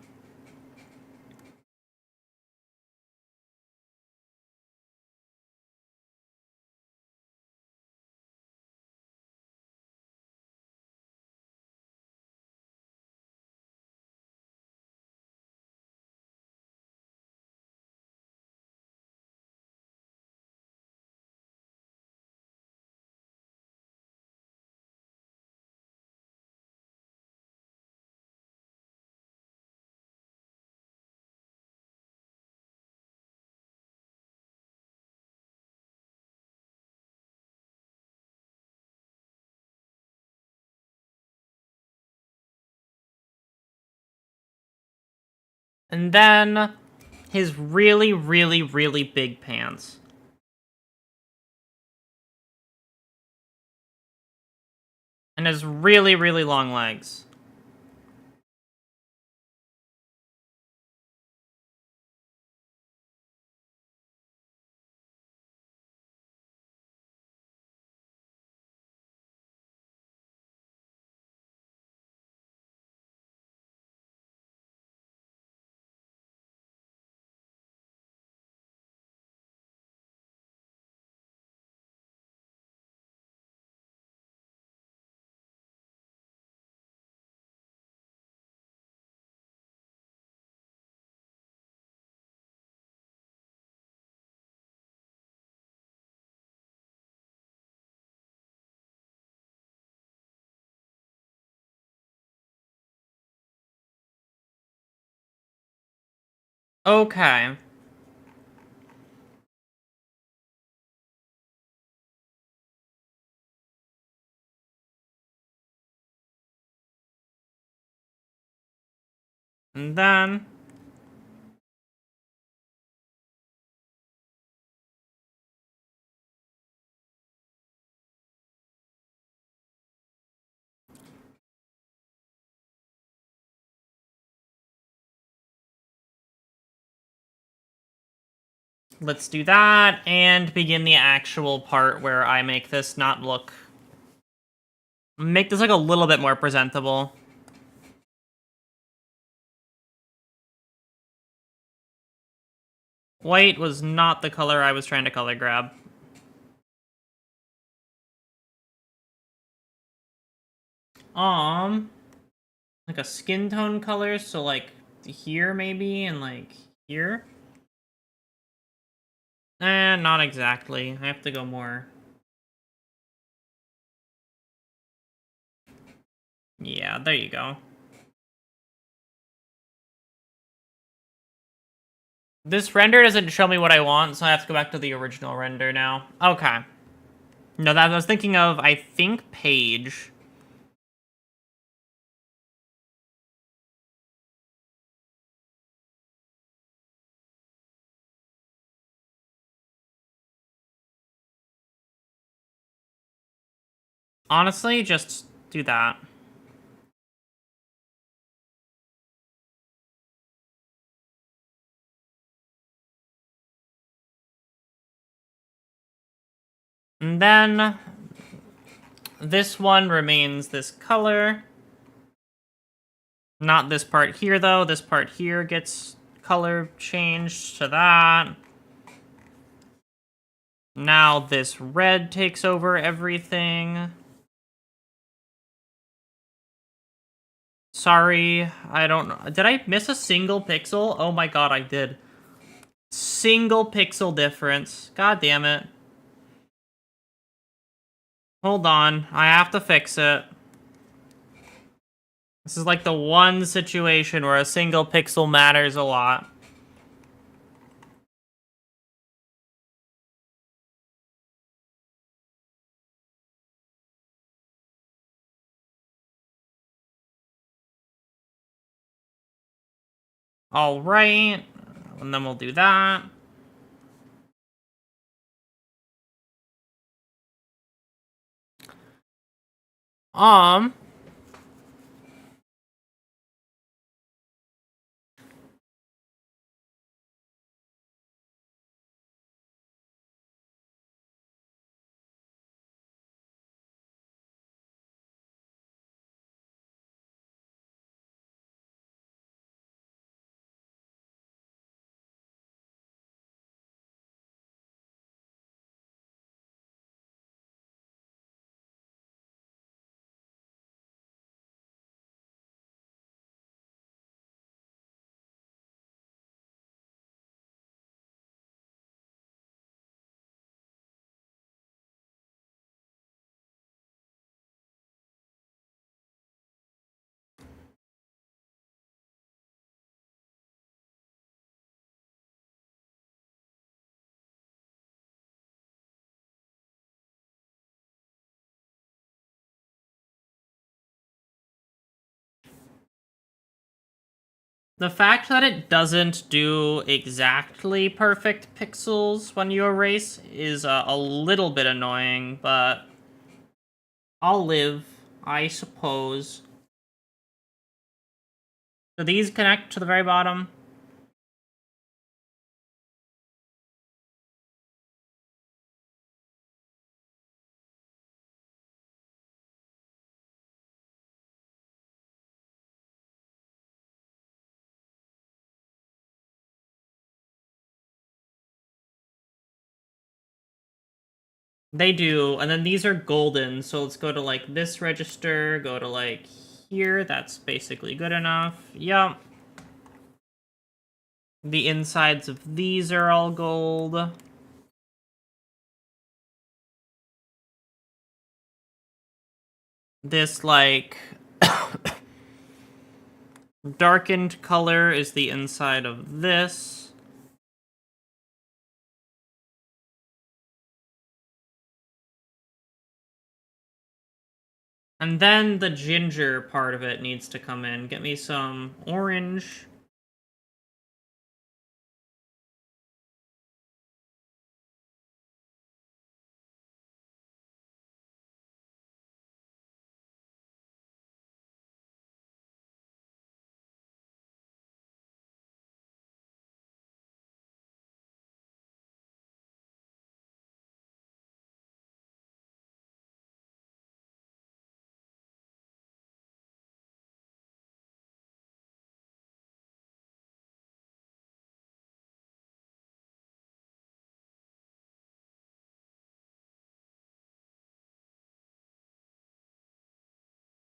and then his really, really, really big pants. And his really, really long legs. Okay. And then Let's do that and begin the actual part where I make this not look... Make this look a little bit more presentable. White was not the color I was trying to color grab. Like a skin tone color, so like here maybe, and like here? Not exactly. I have to go more. Yeah, there you go. This render doesn't show me what I want, so I have to go back to the original render now. Okay. No, that I was thinking of, I think, Page. Honestly, just do that. And then this one remains this color. Not this part here, though. This part here gets color changed to that. Now this red takes over everything. Sorry, I don't know. Did I miss a single pixel? Oh my god, I did. Single pixel difference. God damn it. Hold on, I have to fix it. This is like the one situation where a single pixel matters a lot. Alright, and then we'll do that. The fact that it doesn't do exactly perfect pixels when you erase is a little bit annoying, but I'll live, I suppose. Do these connect to the very bottom? They do, and then these are golden, so let's go to, like, this register, go to, like, here, that's basically good enough. Yup. The insides of these are all gold. This, like, darkened color is the inside of this. And then the ginger part of it needs to come in. Get me some orange.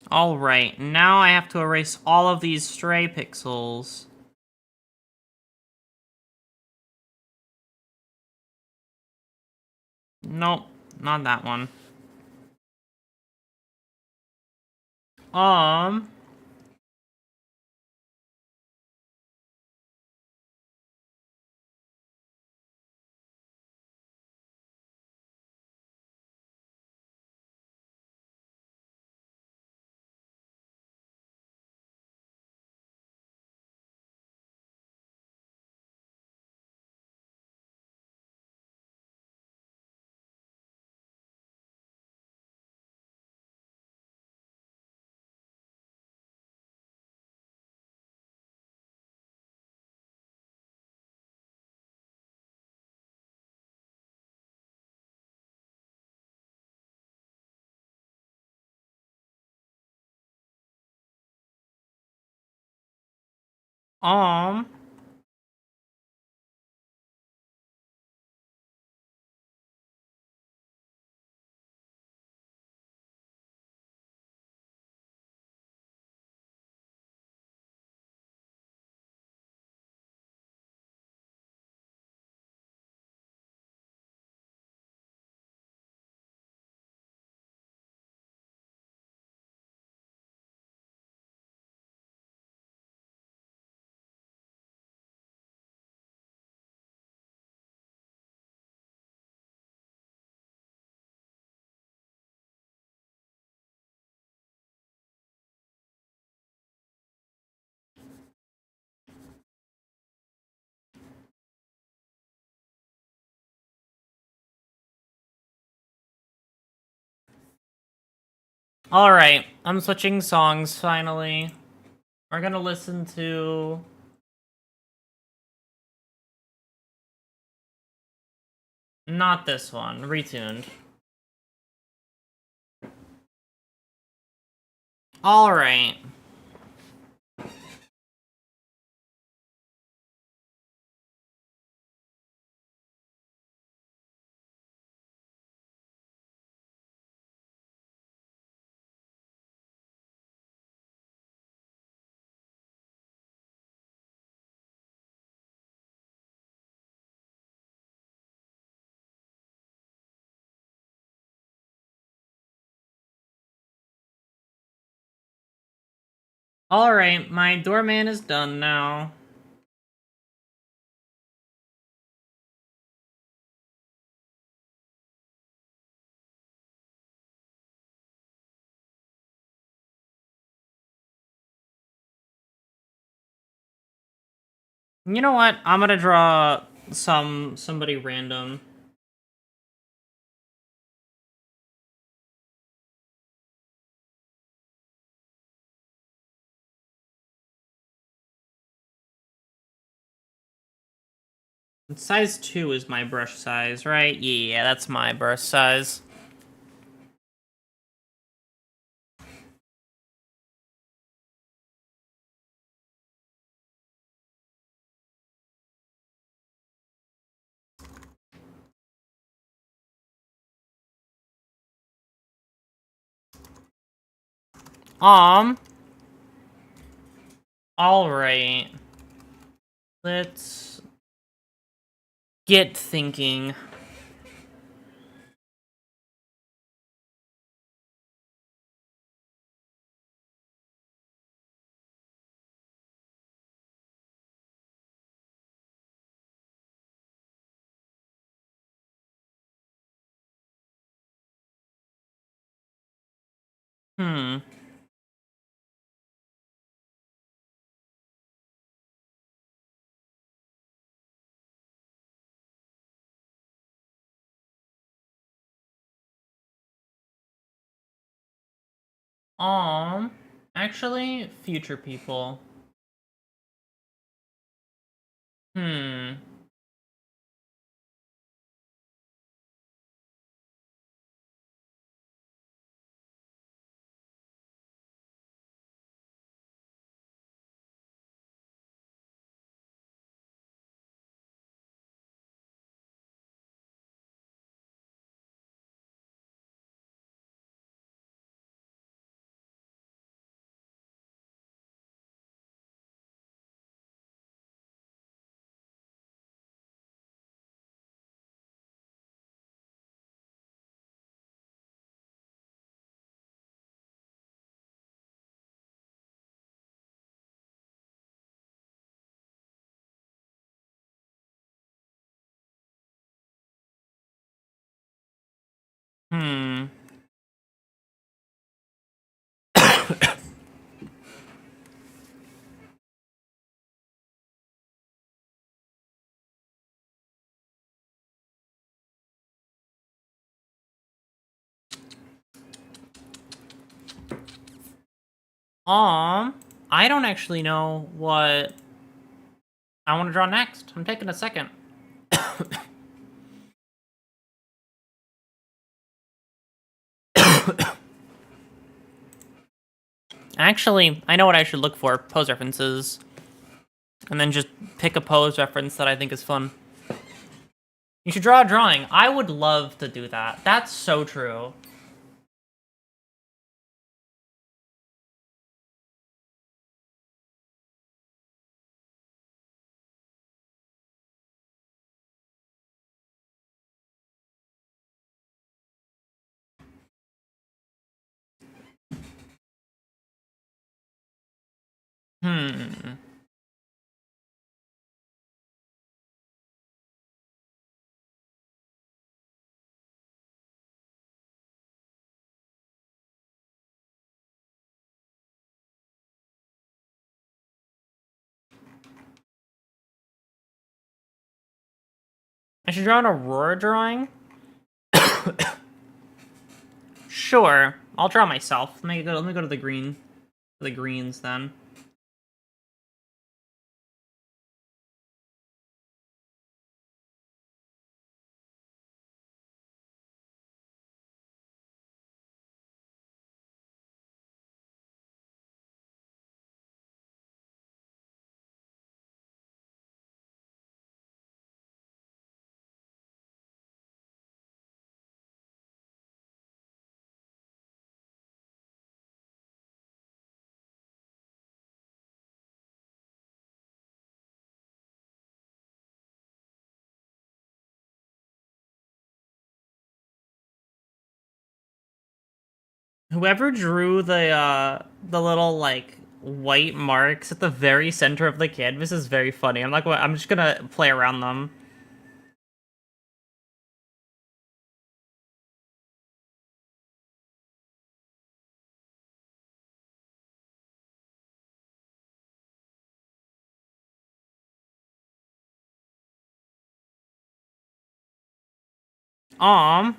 Alright, now I have to erase all of these stray pixels. Nope, not that one. Um... Um... Alright, I'm switching songs, finally. We're gonna listen to... Not this one, retuned. Alright. Alright, my doorman is done now. You know what? I'm gonna draw somebody random. Size 2 is my brush size, right? Yeah, that's my brush size. Alright. Let's get thinking. Hmm. Actually, future people. Hmm. I don't actually know what I want to draw next. I'm taking a second. Actually, I know what I should look for. Pose references. And then just pick a pose reference that I think is fun. You should draw a drawing. I would love to do that. That's so true. Hmm. I should draw an Aurora drawing? Sure. I'll draw myself. Let me go to the green. The greens then. Whoever drew the little like white marks at the very center of the canvas is very funny. I'm just gonna play around them.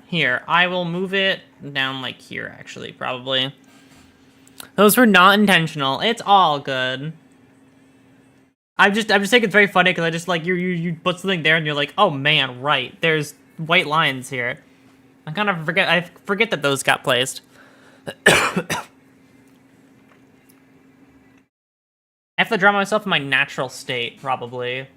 Here, I will move it down like here actually, probably. Those were not intentional. It's all good. I'm just thinking it's very funny because I just like you put something there and you're like, oh man, right. There's white lines here. I forget that those got placed. I have to draw myself in my natural state, probably.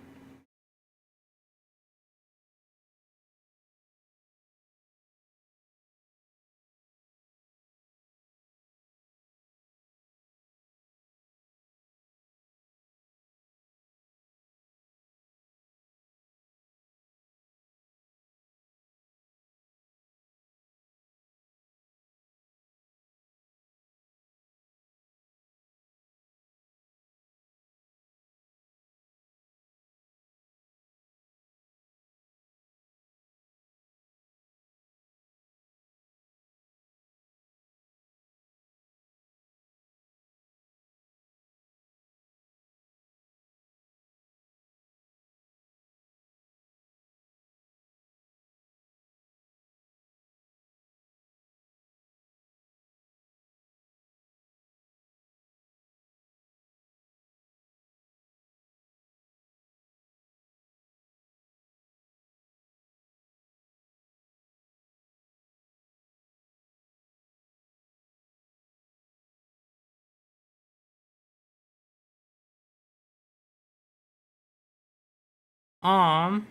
Um,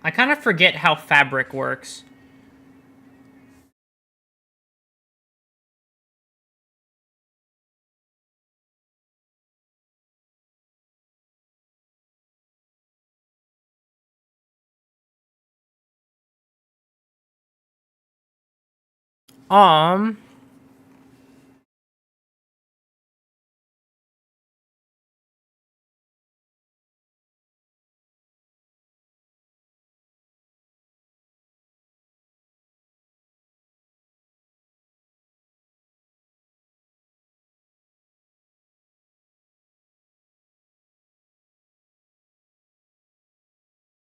I kind of forget how fabric works. Um,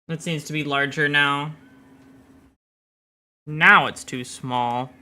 it seems to be larger now. Now it's too small.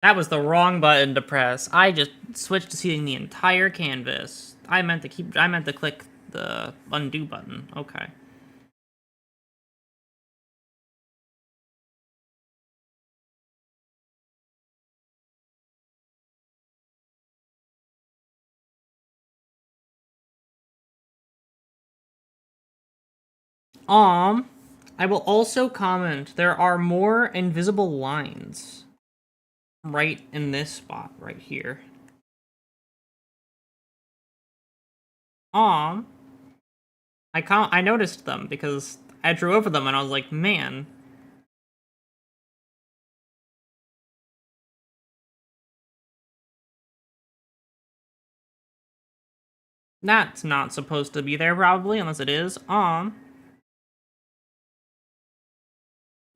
That was the wrong button to press. I just switched to seeing the entire canvas. I meant to click the undo button. Okay. I will also comment there are more invisible lines right in this spot right here. Um, I noticed them because I drew over them and I was like, man. That's not supposed to be there probably, unless it is.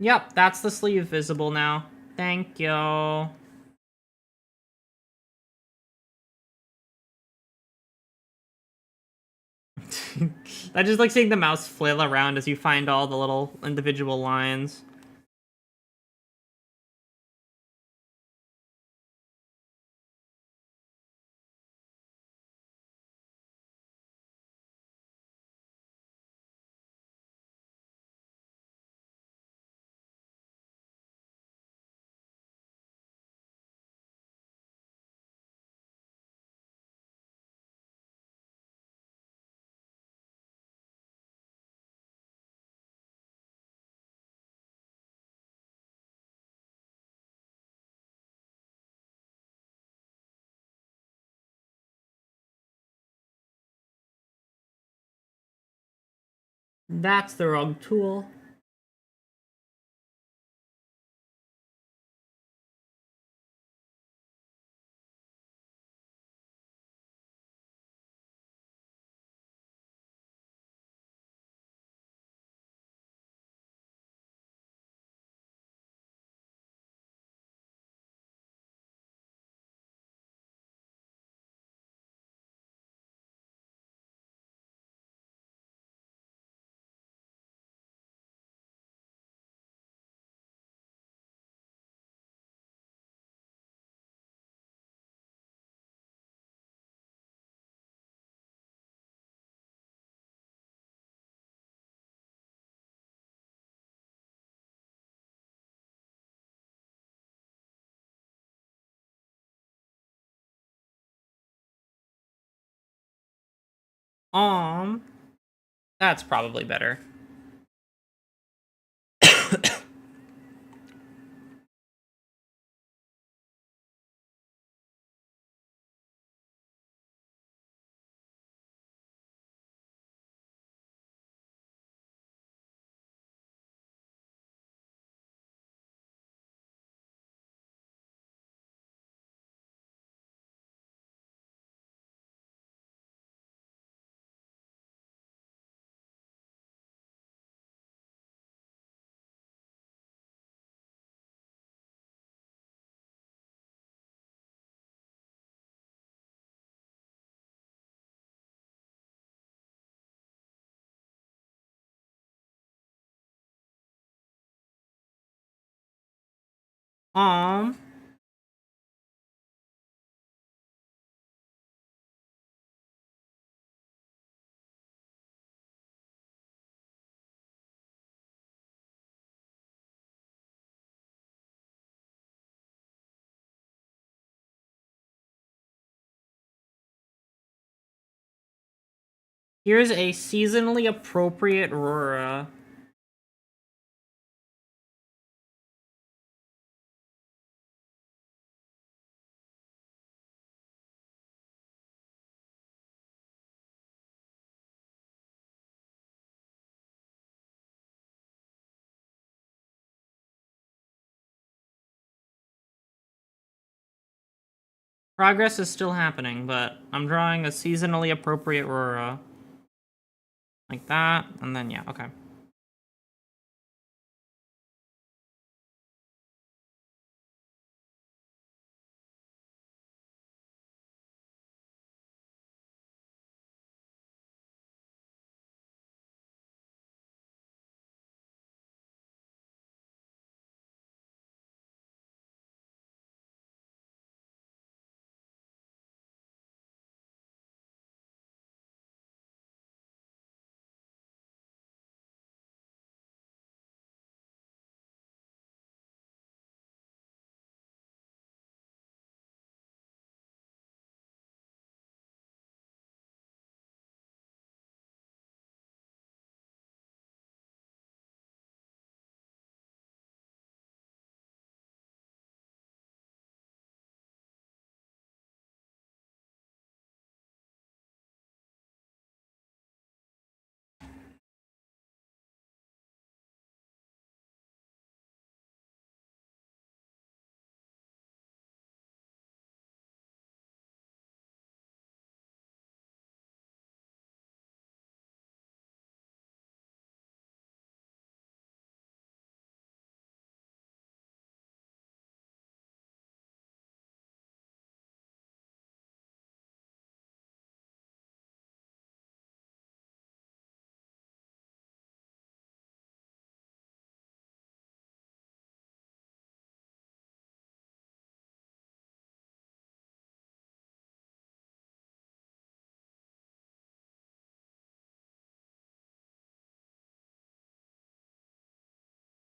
Yep, that's the sleeve visible now. Thank you. I just like seeing the mouse flail around as you find all the little individual lines. That's the wrong tool. Um, that's probably better. Um. Here's a seasonally appropriate Aurora. Progress is still happening, but I'm drawing a seasonally appropriate Aurora. Like that, and then yeah, okay.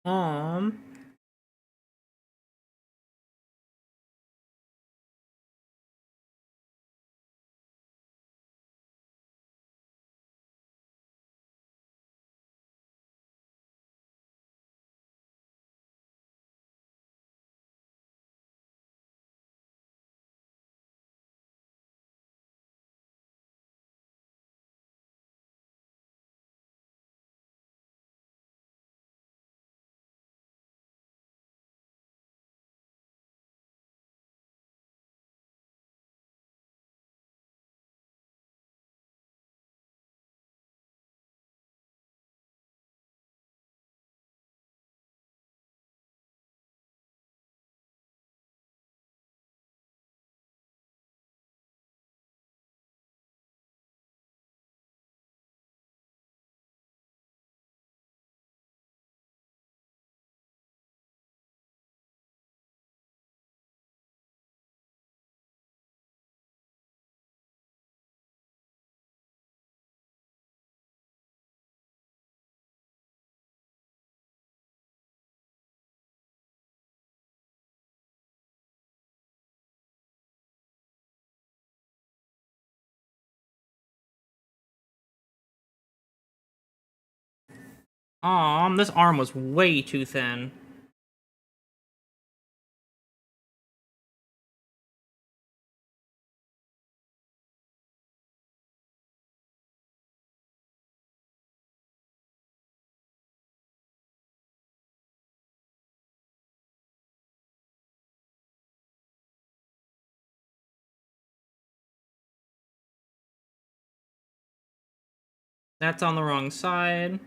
Um. This arm was way too thin. That's on the wrong side.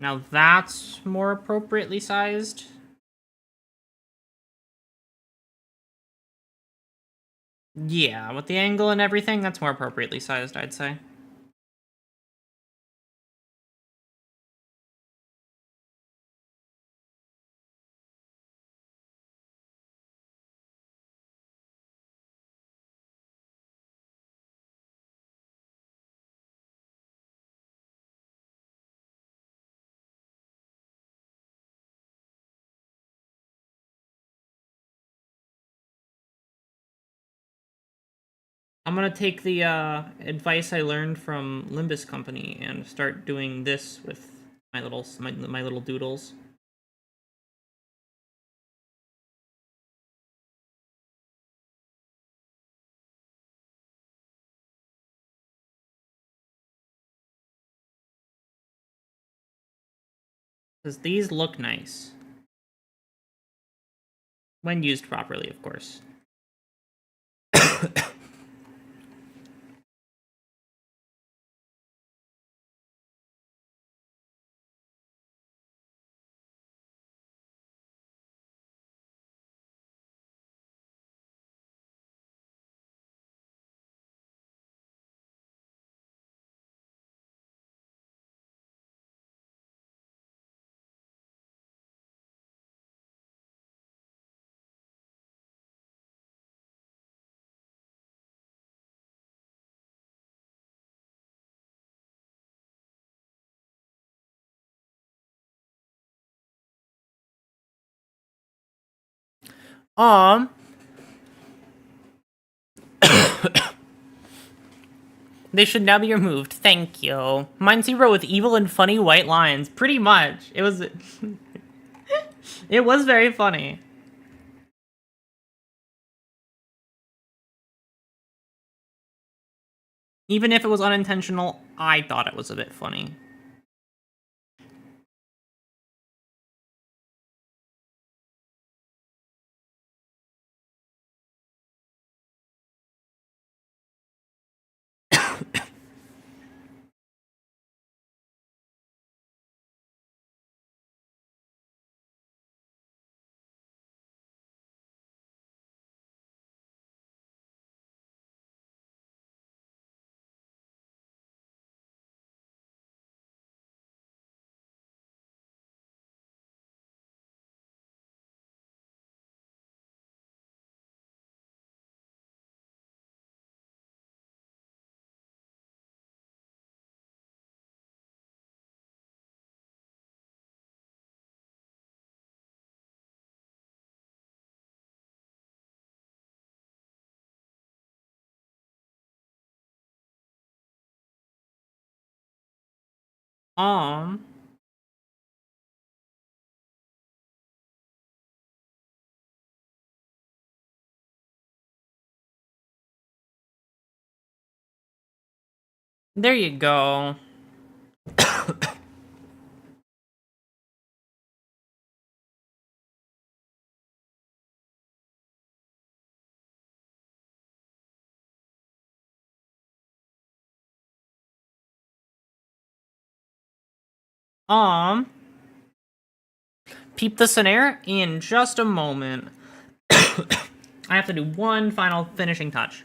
Now that's more appropriately sized. Yeah, with the angle and everything, that's more appropriately sized, I'd say. I'm gonna take the advice I learned from Limbus Company and start doing this with my little doodles. Because these look nice. When used properly, of course. Um, they should now be removed. Thank you. Mine zero with evil and funny white lines. Pretty much. It was... it was very funny. Even if it was unintentional, I thought it was a bit funny. Um, there you go. Um, peep the snare in just a moment. I have to do one final finishing touch.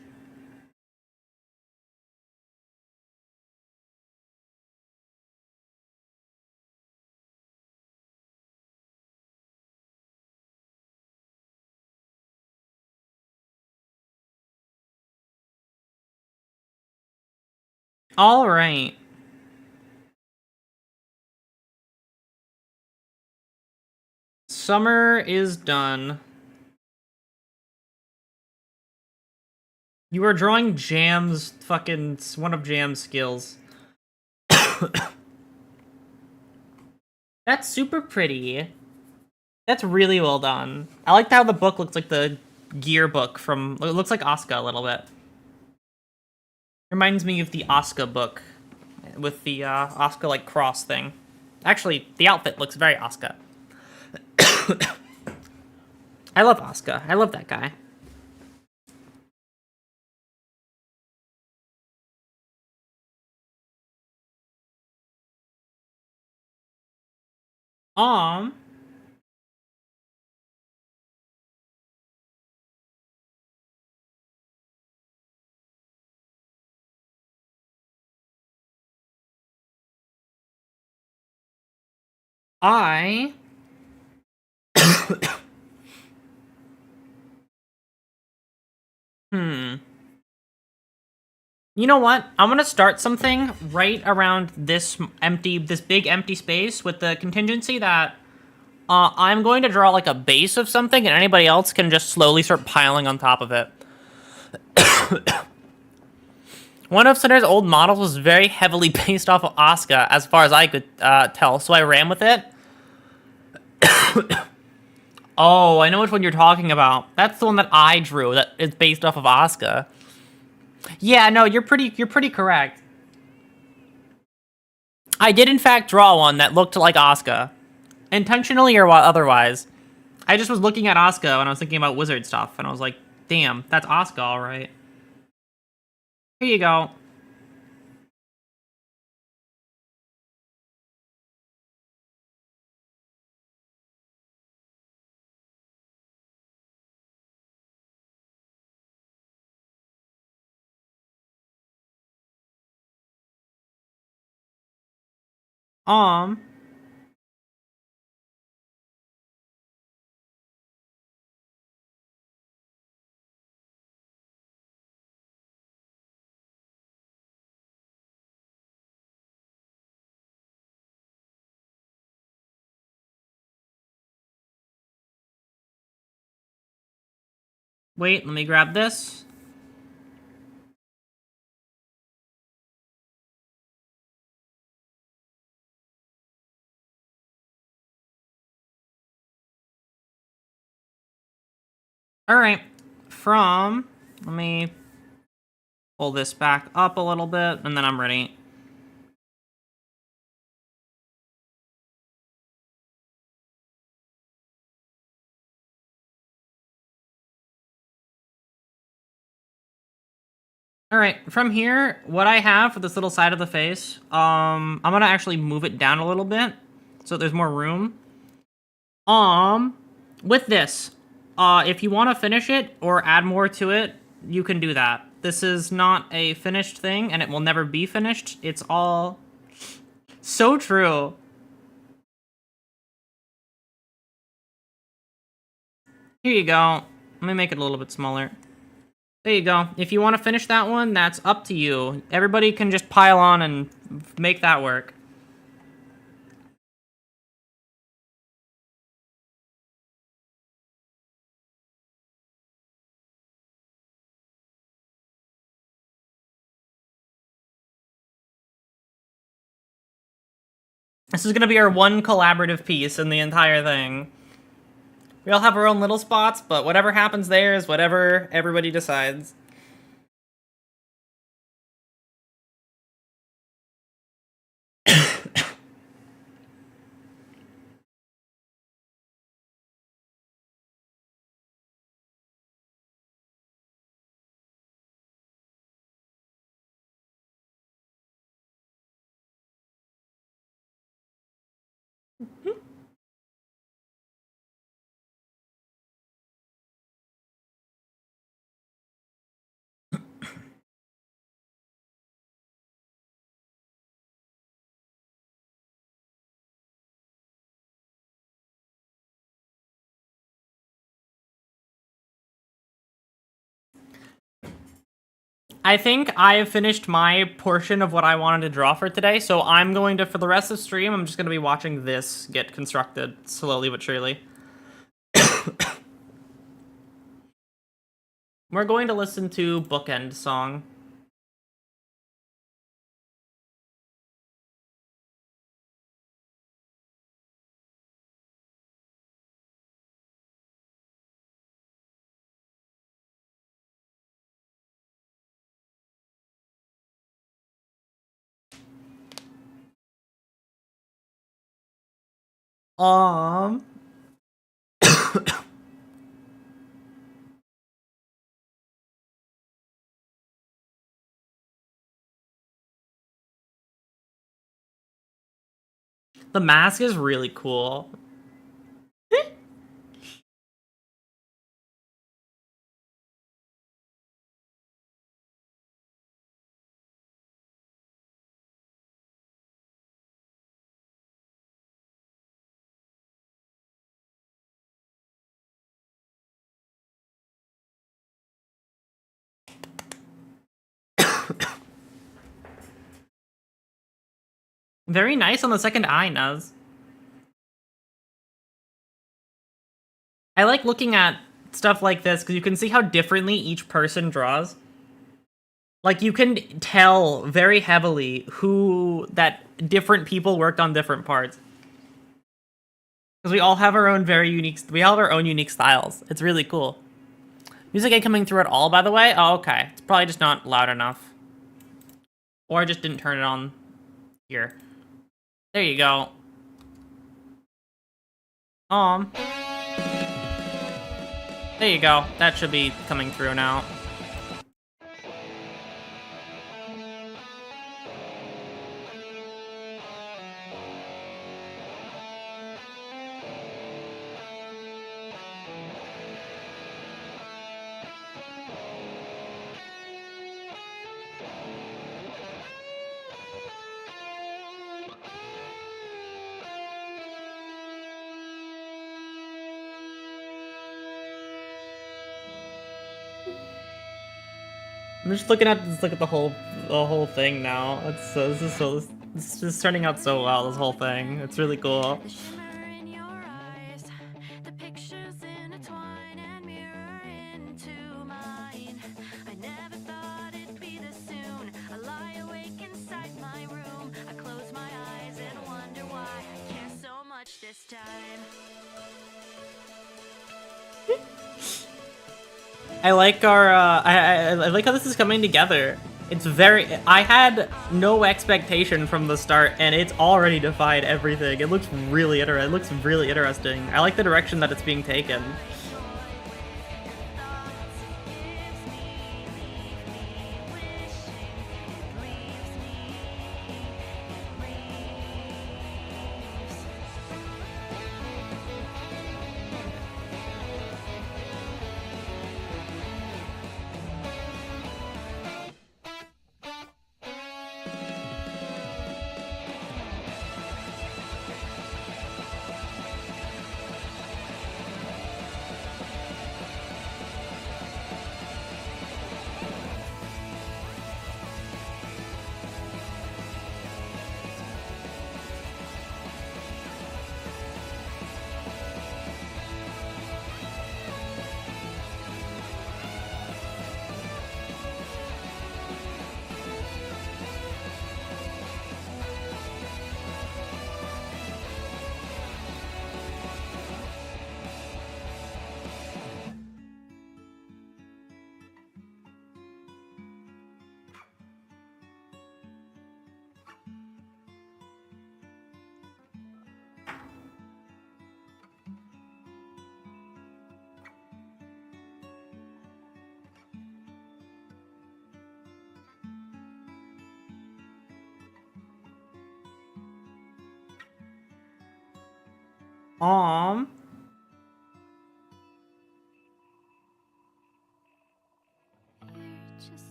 All right. Summer is done. You are drawing Jam's fucking one of Jam's skills. That's super pretty. That's really well done. I like how the book looks like the gear book from... It looks like Asuka a little bit. Reminds me of the Asuka book with the Asuka like cross thing. Actually, the outfit looks very Asuka. I love Asuka. I love that guy. Um, I... Hmm. You know what? I'm gonna start something right around this big empty space with the contingency that I'm going to draw like a base of something and anybody else can just slowly start piling on top of it. One of Sunder's old models was very heavily based off of Asuka, as far as I could tell, so I ran with it. Oh, I know which one you're talking about. That's the one that I drew that is based off of Asuka. Yeah, no, you're pretty correct. I did in fact draw one that looked like Asuka. Intentionally or otherwise. I just was looking at Asuka when I was thinking about wizard stuff, and I was like, damn, that's Asuka, alright. Here you go. Um, wait, let me grab this. Alright, let me pull this back up a little bit, and then I'm ready. Alright, from here, what I have for this little side of the face, I'm gonna actually move it down a little bit, so there's more room. With this, if you want to finish it or add more to it, you can do that. This is not a finished thing, and it will never be finished. It's all so true. Here you go. Let me make it a little bit smaller. There you go. If you want to finish that one, that's up to you. Everybody can just pile on and make that work. This is gonna be our one collaborative piece in the entire thing. We all have our own little spots, but whatever happens there is whatever everybody decides. I think I have finished my portion of what I wanted to draw for today, so I'm going to, for the rest of the stream, I'm just going to be watching this get constructed slowly but surely. We're going to listen to Bookend Song. Um, the mask is really cool. Very nice on the second eye, Nuz. I like looking at stuff like this because you can see how differently each person draws. Like, you can tell very heavily that different people worked on different parts. Because we all have our own unique styles. It's really cool. Music ain't coming through at all, by the way? Oh, okay. It's probably just not loud enough. Or I just didn't turn it on here. There you go. There you go. That should be coming through now. I'm just looking at the whole thing now. It's just turning out so well. This whole thing. It's really cool. I like our, I like how this is coming together. It's I had no expectation from the start, and it's already defied everything. It looks really interesting. I like the direction that it's being taken.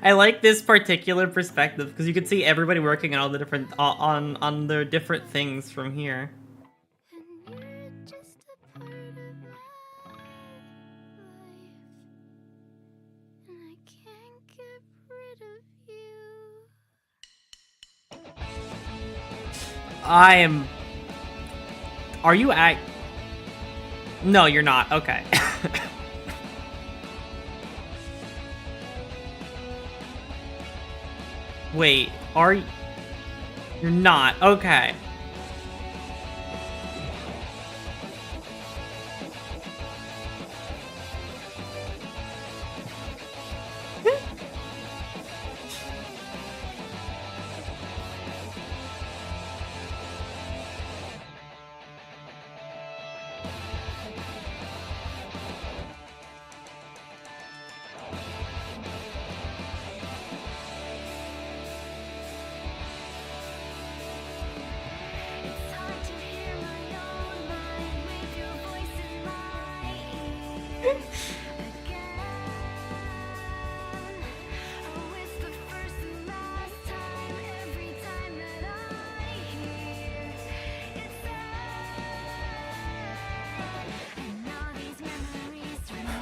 I like this particular perspective because you can see everybody working on all the different on their different things from here. Are you No, you're not. Okay. Wait, you're not. Okay.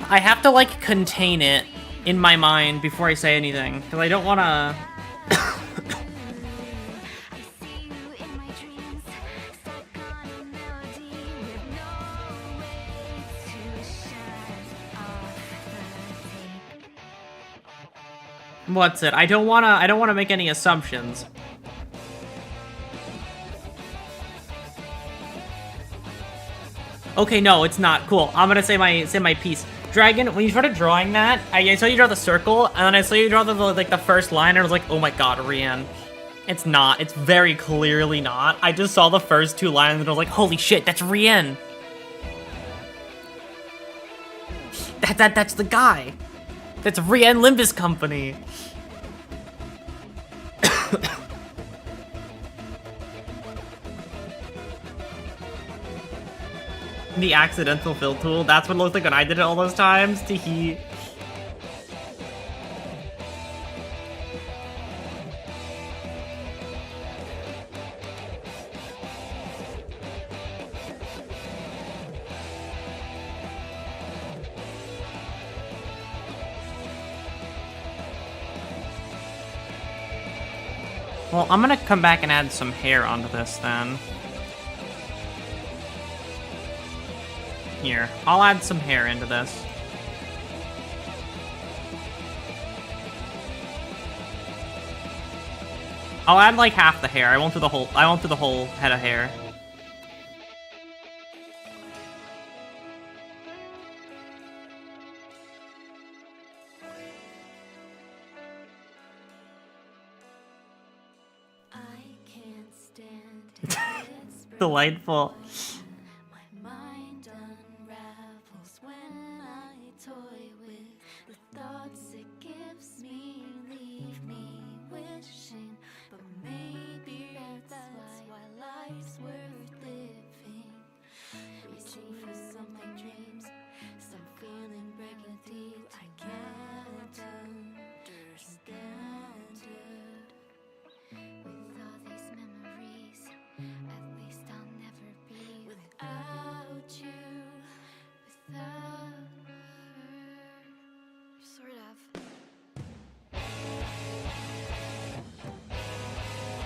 I have to, like, contain it in my mind before I say anything, because I don't want to... What's it? I don't wanna make any assumptions. Okay, no, it's not. Cool. I'm gonna say my piece. Dragon, when you started drawing that, I saw you draw the circle, and then I saw you draw the first line, and I was like, oh my god, Rian. It's not. It's very clearly not. I just saw the first two lines, and I was like, holy shit, that's Rian. That's the guy. That's Rian Limbus Company. The accidental fill tool. That's what it looked like when I did it all those times. Teehee. Well, I'm gonna come back and add some hair onto this then. Here, I'll add some hair into this. I'll add like half the hair. I won't do the whole head of hair. Delightful.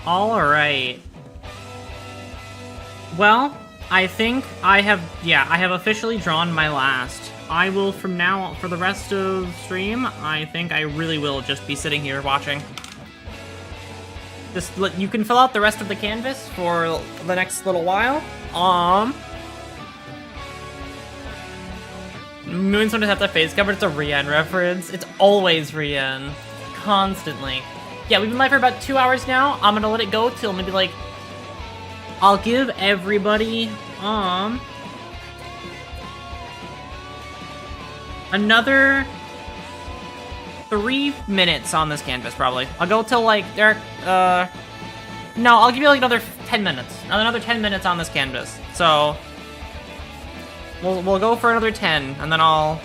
Alright. Well, I think I have officially drawn my last. I will, from now, for the rest of stream, I think I really will just be sitting here watching. You can fill out the rest of the canvas for the next little while. Moon sometimes have that face cover, it's a Rian reference. It's always Rian. Constantly. Yeah, we've been live for about 2 hours now. I'm gonna let it go till maybe like... I'll give everybody, another 3 minutes on this canvas, probably. I'll go till like, no, I'll give you like another 10 minutes. Another 10 minutes on this canvas. So, we'll go for another 10, and then I'll,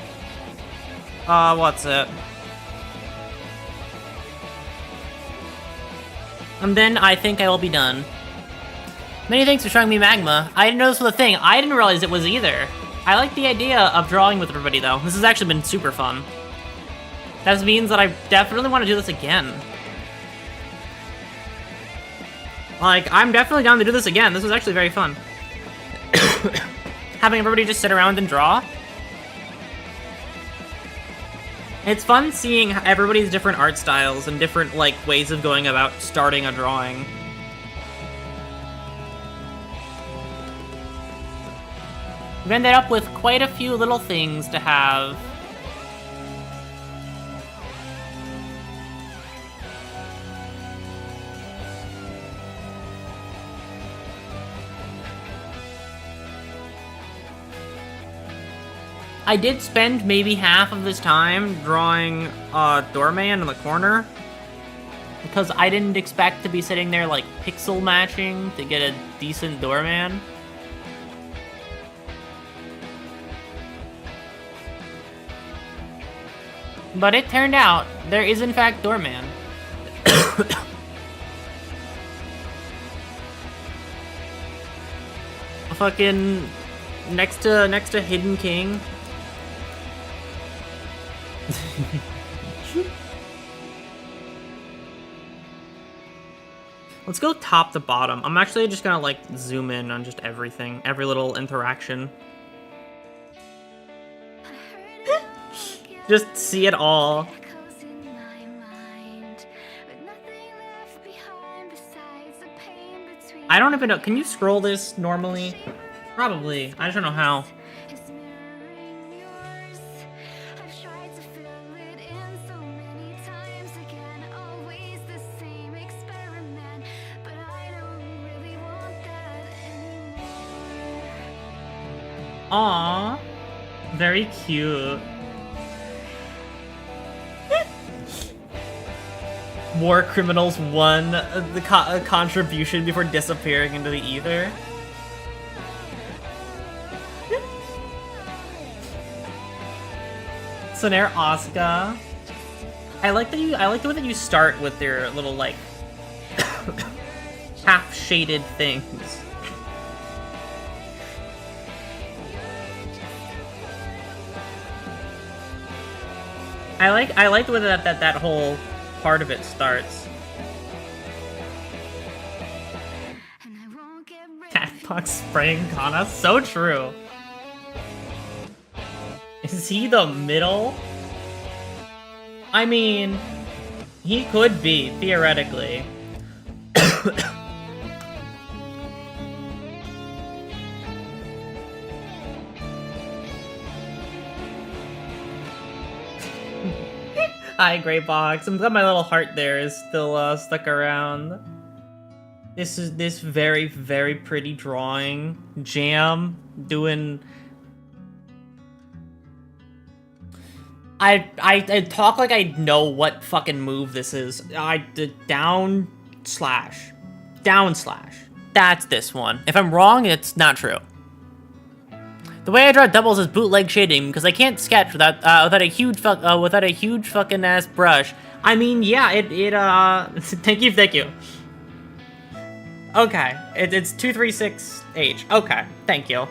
what's it? And then I think I will be done. Many thanks for showing me Magma. I didn't know this was a thing. I didn't realize it was either. I like the idea of drawing with everybody, though. This has actually been super fun. That means that I definitely want to do this again. Like, I'm definitely down to do this again. This was actually very fun. Having everybody just sit around and draw. It's fun seeing everybody's different art styles and different, like, ways of going about starting a drawing. We've ended up with quite a few little things to have. I did spend maybe half of this time drawing Doorman in the corner, because I didn't expect to be sitting there like pixel matching to get a decent Doorman. But it turned out there is in fact Doorman. Fucking next to Hidden King. Let's go top to bottom. I'm actually just gonna like zoom in on just everything, every little interaction. Just see it all. I don't even know. Can you scroll this normally? Probably. I just don't know how. Aww. Very cute. War criminals won the contribution before disappearing into the ether. Sonair Asuka. I like the way that you start with their little like half shaded things. I like the way that whole part of it starts. Catbox spraying Kana, so true. Is he the middle? I mean, he could be, theoretically. Hi, Grey Box. I'm glad my little heart there is still stuck around. This is this very, very pretty drawing. Jam doing. I talk like I know what fucking move this is. I did down slash. That's this one. If I'm wrong, it's not true. The way I draw doubles is bootleg shading because I can't sketch without a huge fucking ass brush. I mean, yeah, thank you. Okay, it's 236H. Okay, thank you.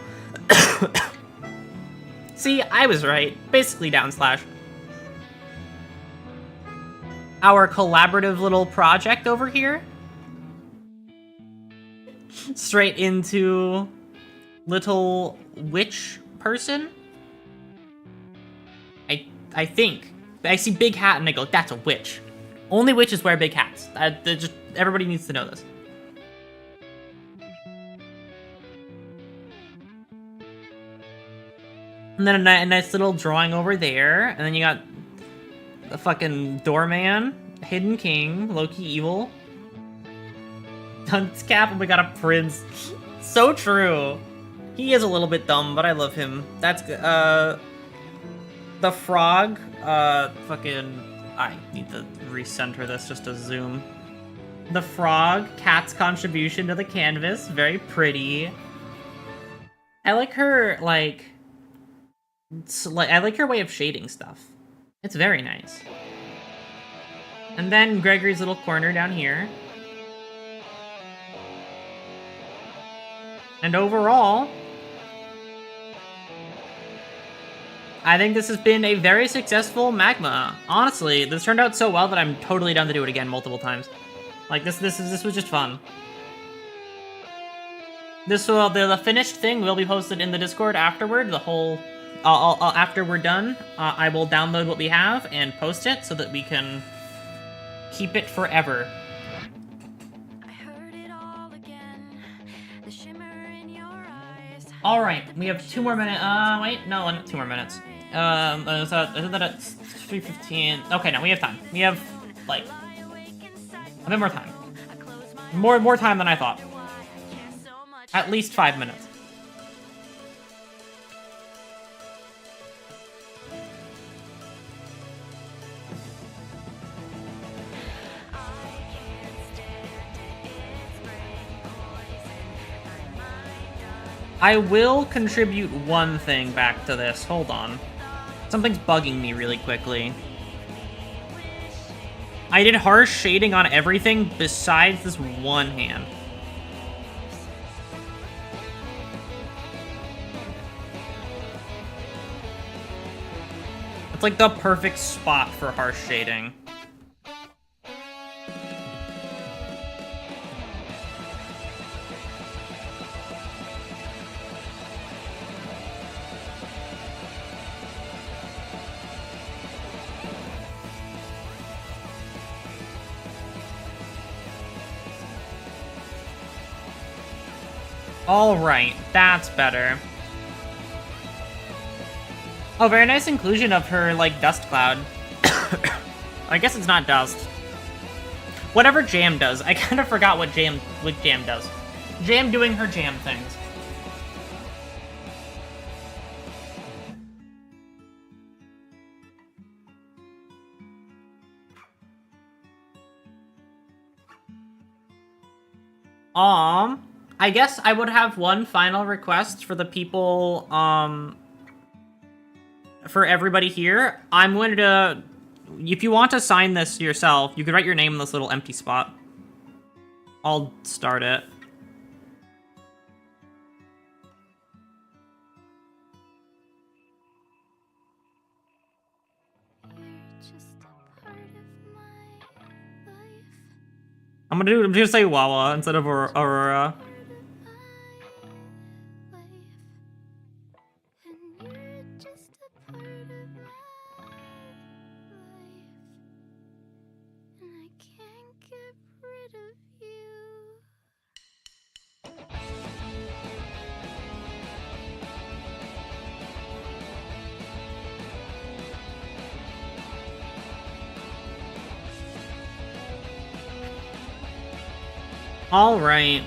See, I was right. Basically down slash. Our collaborative little project over here. Straight into little witch person. I think. I see big hat and I go, that's a witch. Only witches wear big hats. Everybody needs to know this. And then a nice little drawing over there. And then you got the fucking doorman, hidden king, Loki evil. Dunce cap, and we got a prince. So true. He is a little bit dumb, but I love him. That's the frog. I need to recenter this just to zoom. The frog, Cat's contribution to the canvas, very pretty. I like her I like her way of shading stuff. It's very nice. And then Gregory's little corner down here. And overall, I think this has been a very successful Magma. Honestly, this turned out so well that I'm totally down to do it again multiple times. Like this was just fun. The finished thing will be posted in the Discord afterward. The whole, after we're done, I will download what we have and post it so that we can keep it forever. All right, we have 2 more minutes. Wait, no, not 2 more minutes. Isn't that at 3:15? Okay, no, we have time. We have like a bit more time. More time than I thought. At least 5 minutes. I will contribute one thing back to this. Hold on. Something's bugging me really quickly. I did harsh shading on everything besides this one hand. It's like the perfect spot for harsh shading. Alright, that's better. Oh, very nice inclusion of her, like, dust cloud. I guess it's not dust. Whatever Jam does. I kind of forgot what Jam does. Jam doing her Jam things. I guess I would have one final request for the people, for everybody here. I'm going to, if you want to sign this yourself, you could write your name in this little empty spot. I'll start it. I'm gonna say Wawa instead of Aurora. All right.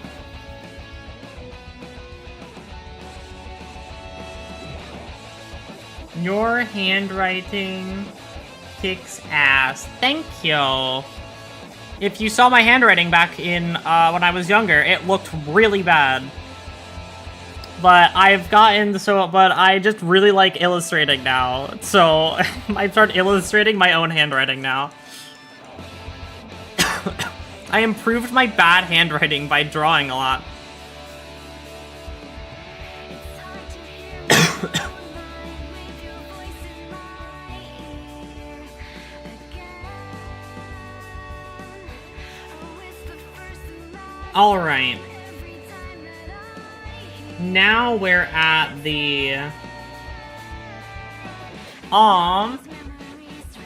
Your handwriting kicks ass. Thank you. If you saw my handwriting back in when I was younger, it looked really bad. But I've gotten but I just really like illustrating now. So I start illustrating my own handwriting now. I improved my bad handwriting by drawing a lot. All right. Now we're at the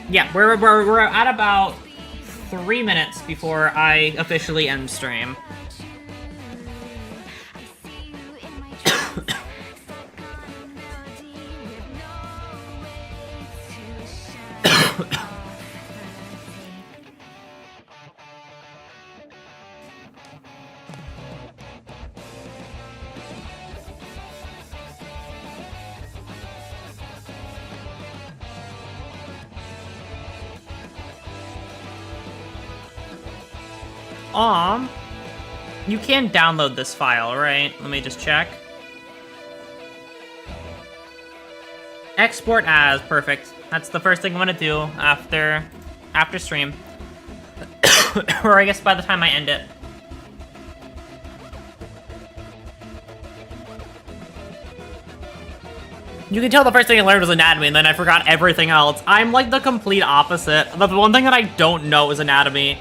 yeah, we're at about 3 minutes before I officially end stream. You can download this file, right? Let me just check. Export as, perfect. That's the first thing I'm gonna do after stream. Or I guess by the time I end it. You can tell the first thing I learned was anatomy, and then I forgot everything else. I'm like the complete opposite. The one thing that I don't know is anatomy.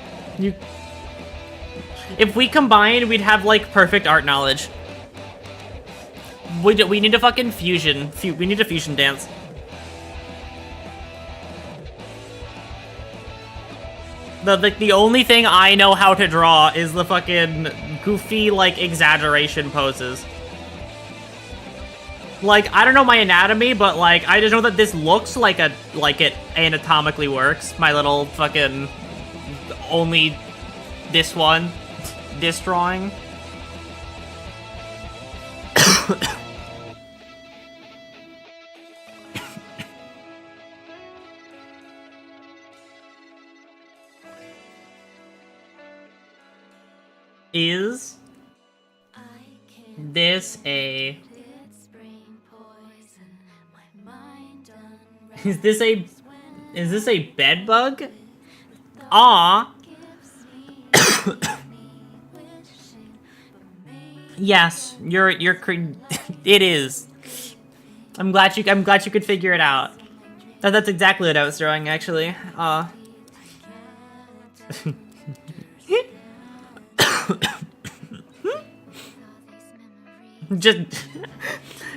If we combined, we'd have, like, perfect art knowledge. We need a fucking fusion. We need a fusion dance. The only thing I know how to draw is the fucking goofy, like, exaggeration poses. Like, I don't know my anatomy, but, like, I just know that this looks like it anatomically works. My little fucking only this one. This drawing. Is this a... Is this a bed bug? Aw. Yes, it is. I'm glad you could figure it out. That's exactly what I was drawing, actually.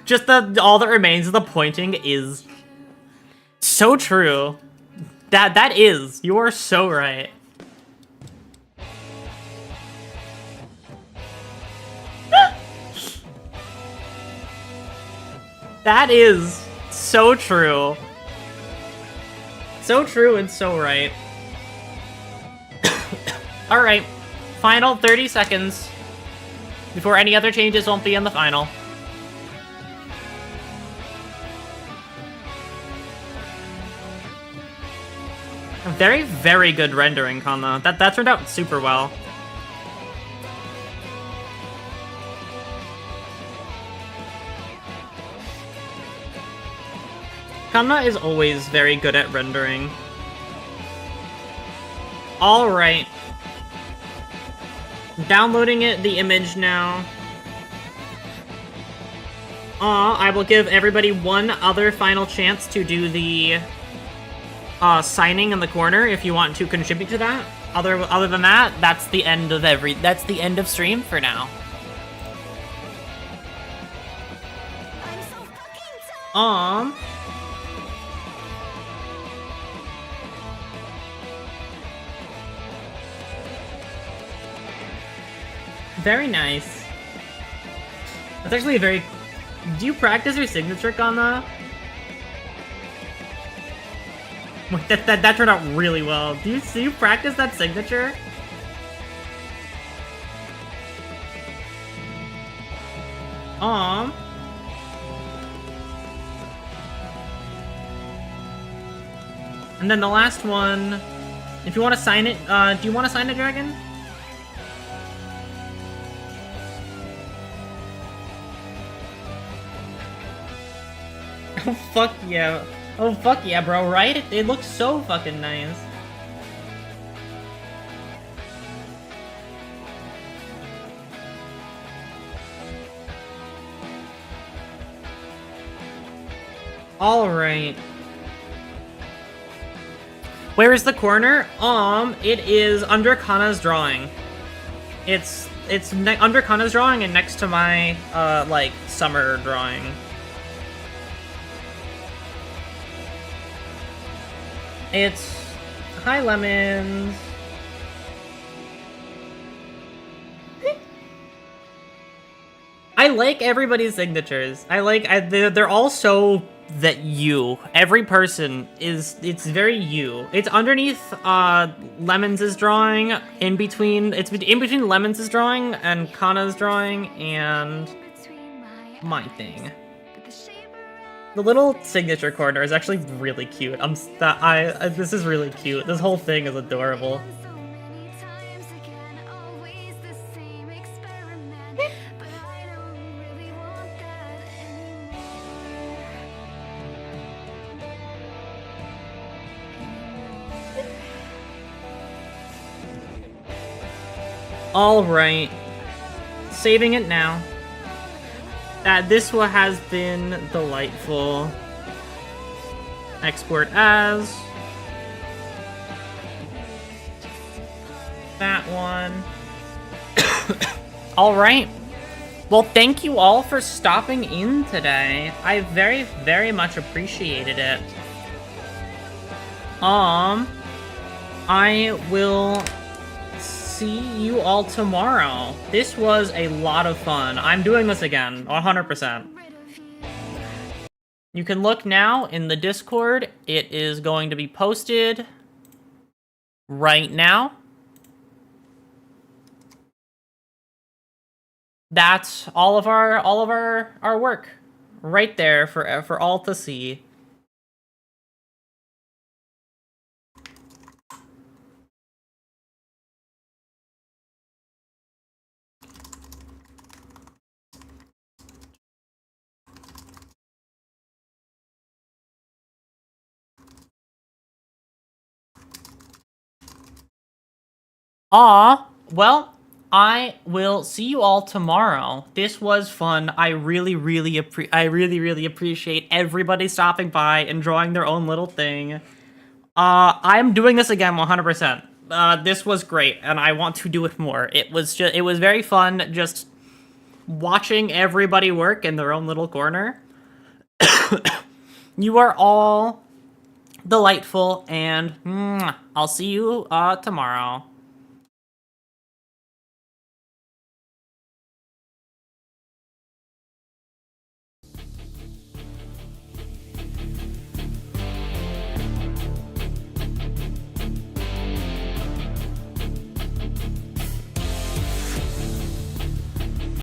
just all that remains of the pointing is so true. That is. You are so right. That is so true. So true and so right. Alright, final 30 seconds before any other changes won't be in the final. Very, very good rendering, Kanna. That turned out super well. Kanna is always very good at rendering. Alright. Downloading the image now. I will give everybody one other final chance to do the signing in the corner if you want to contribute to that. Other than that, that's the end of stream for now. Very nice. That's actually a very... Do you practice your signature on that? Wait, that turned out really well. Do you practice that signature? And then the last one, if you want to sign it, do you want to sign it, Dragon? Oh, fuck yeah. Oh, fuck yeah, bro, right? It looks so fucking nice. Alright. Where is the corner? It is under Kana's drawing. It's under Kana's drawing and next to my, like, summer drawing. It's... Hi, Lemons. I like everybody's signatures. They're all so that you. Every person is... It's very you. It's underneath, Lemons' drawing, in between... It's in between Lemons' drawing and Kana's drawing and... my thing. The little signature corner is actually really cute. This is really cute. This whole thing is adorable. Alright. Saving it now. This one has been delightful. Export as. That one. Alright. Well, thank you all for stopping in today. I very, very much appreciated it. I will see you all tomorrow. This was a lot of fun. I'm doing this again, 100%. You can look now in the Discord. It is going to be posted right now. That's all of our work right there for all to see. Well, I will see you all tomorrow. This was fun. I really, really appreciate everybody stopping by and drawing their own little thing. I'm doing this again 100%. This was great, and I want to do it more. It was very fun just watching everybody work in their own little corner. You are all delightful, and I'll see you tomorrow.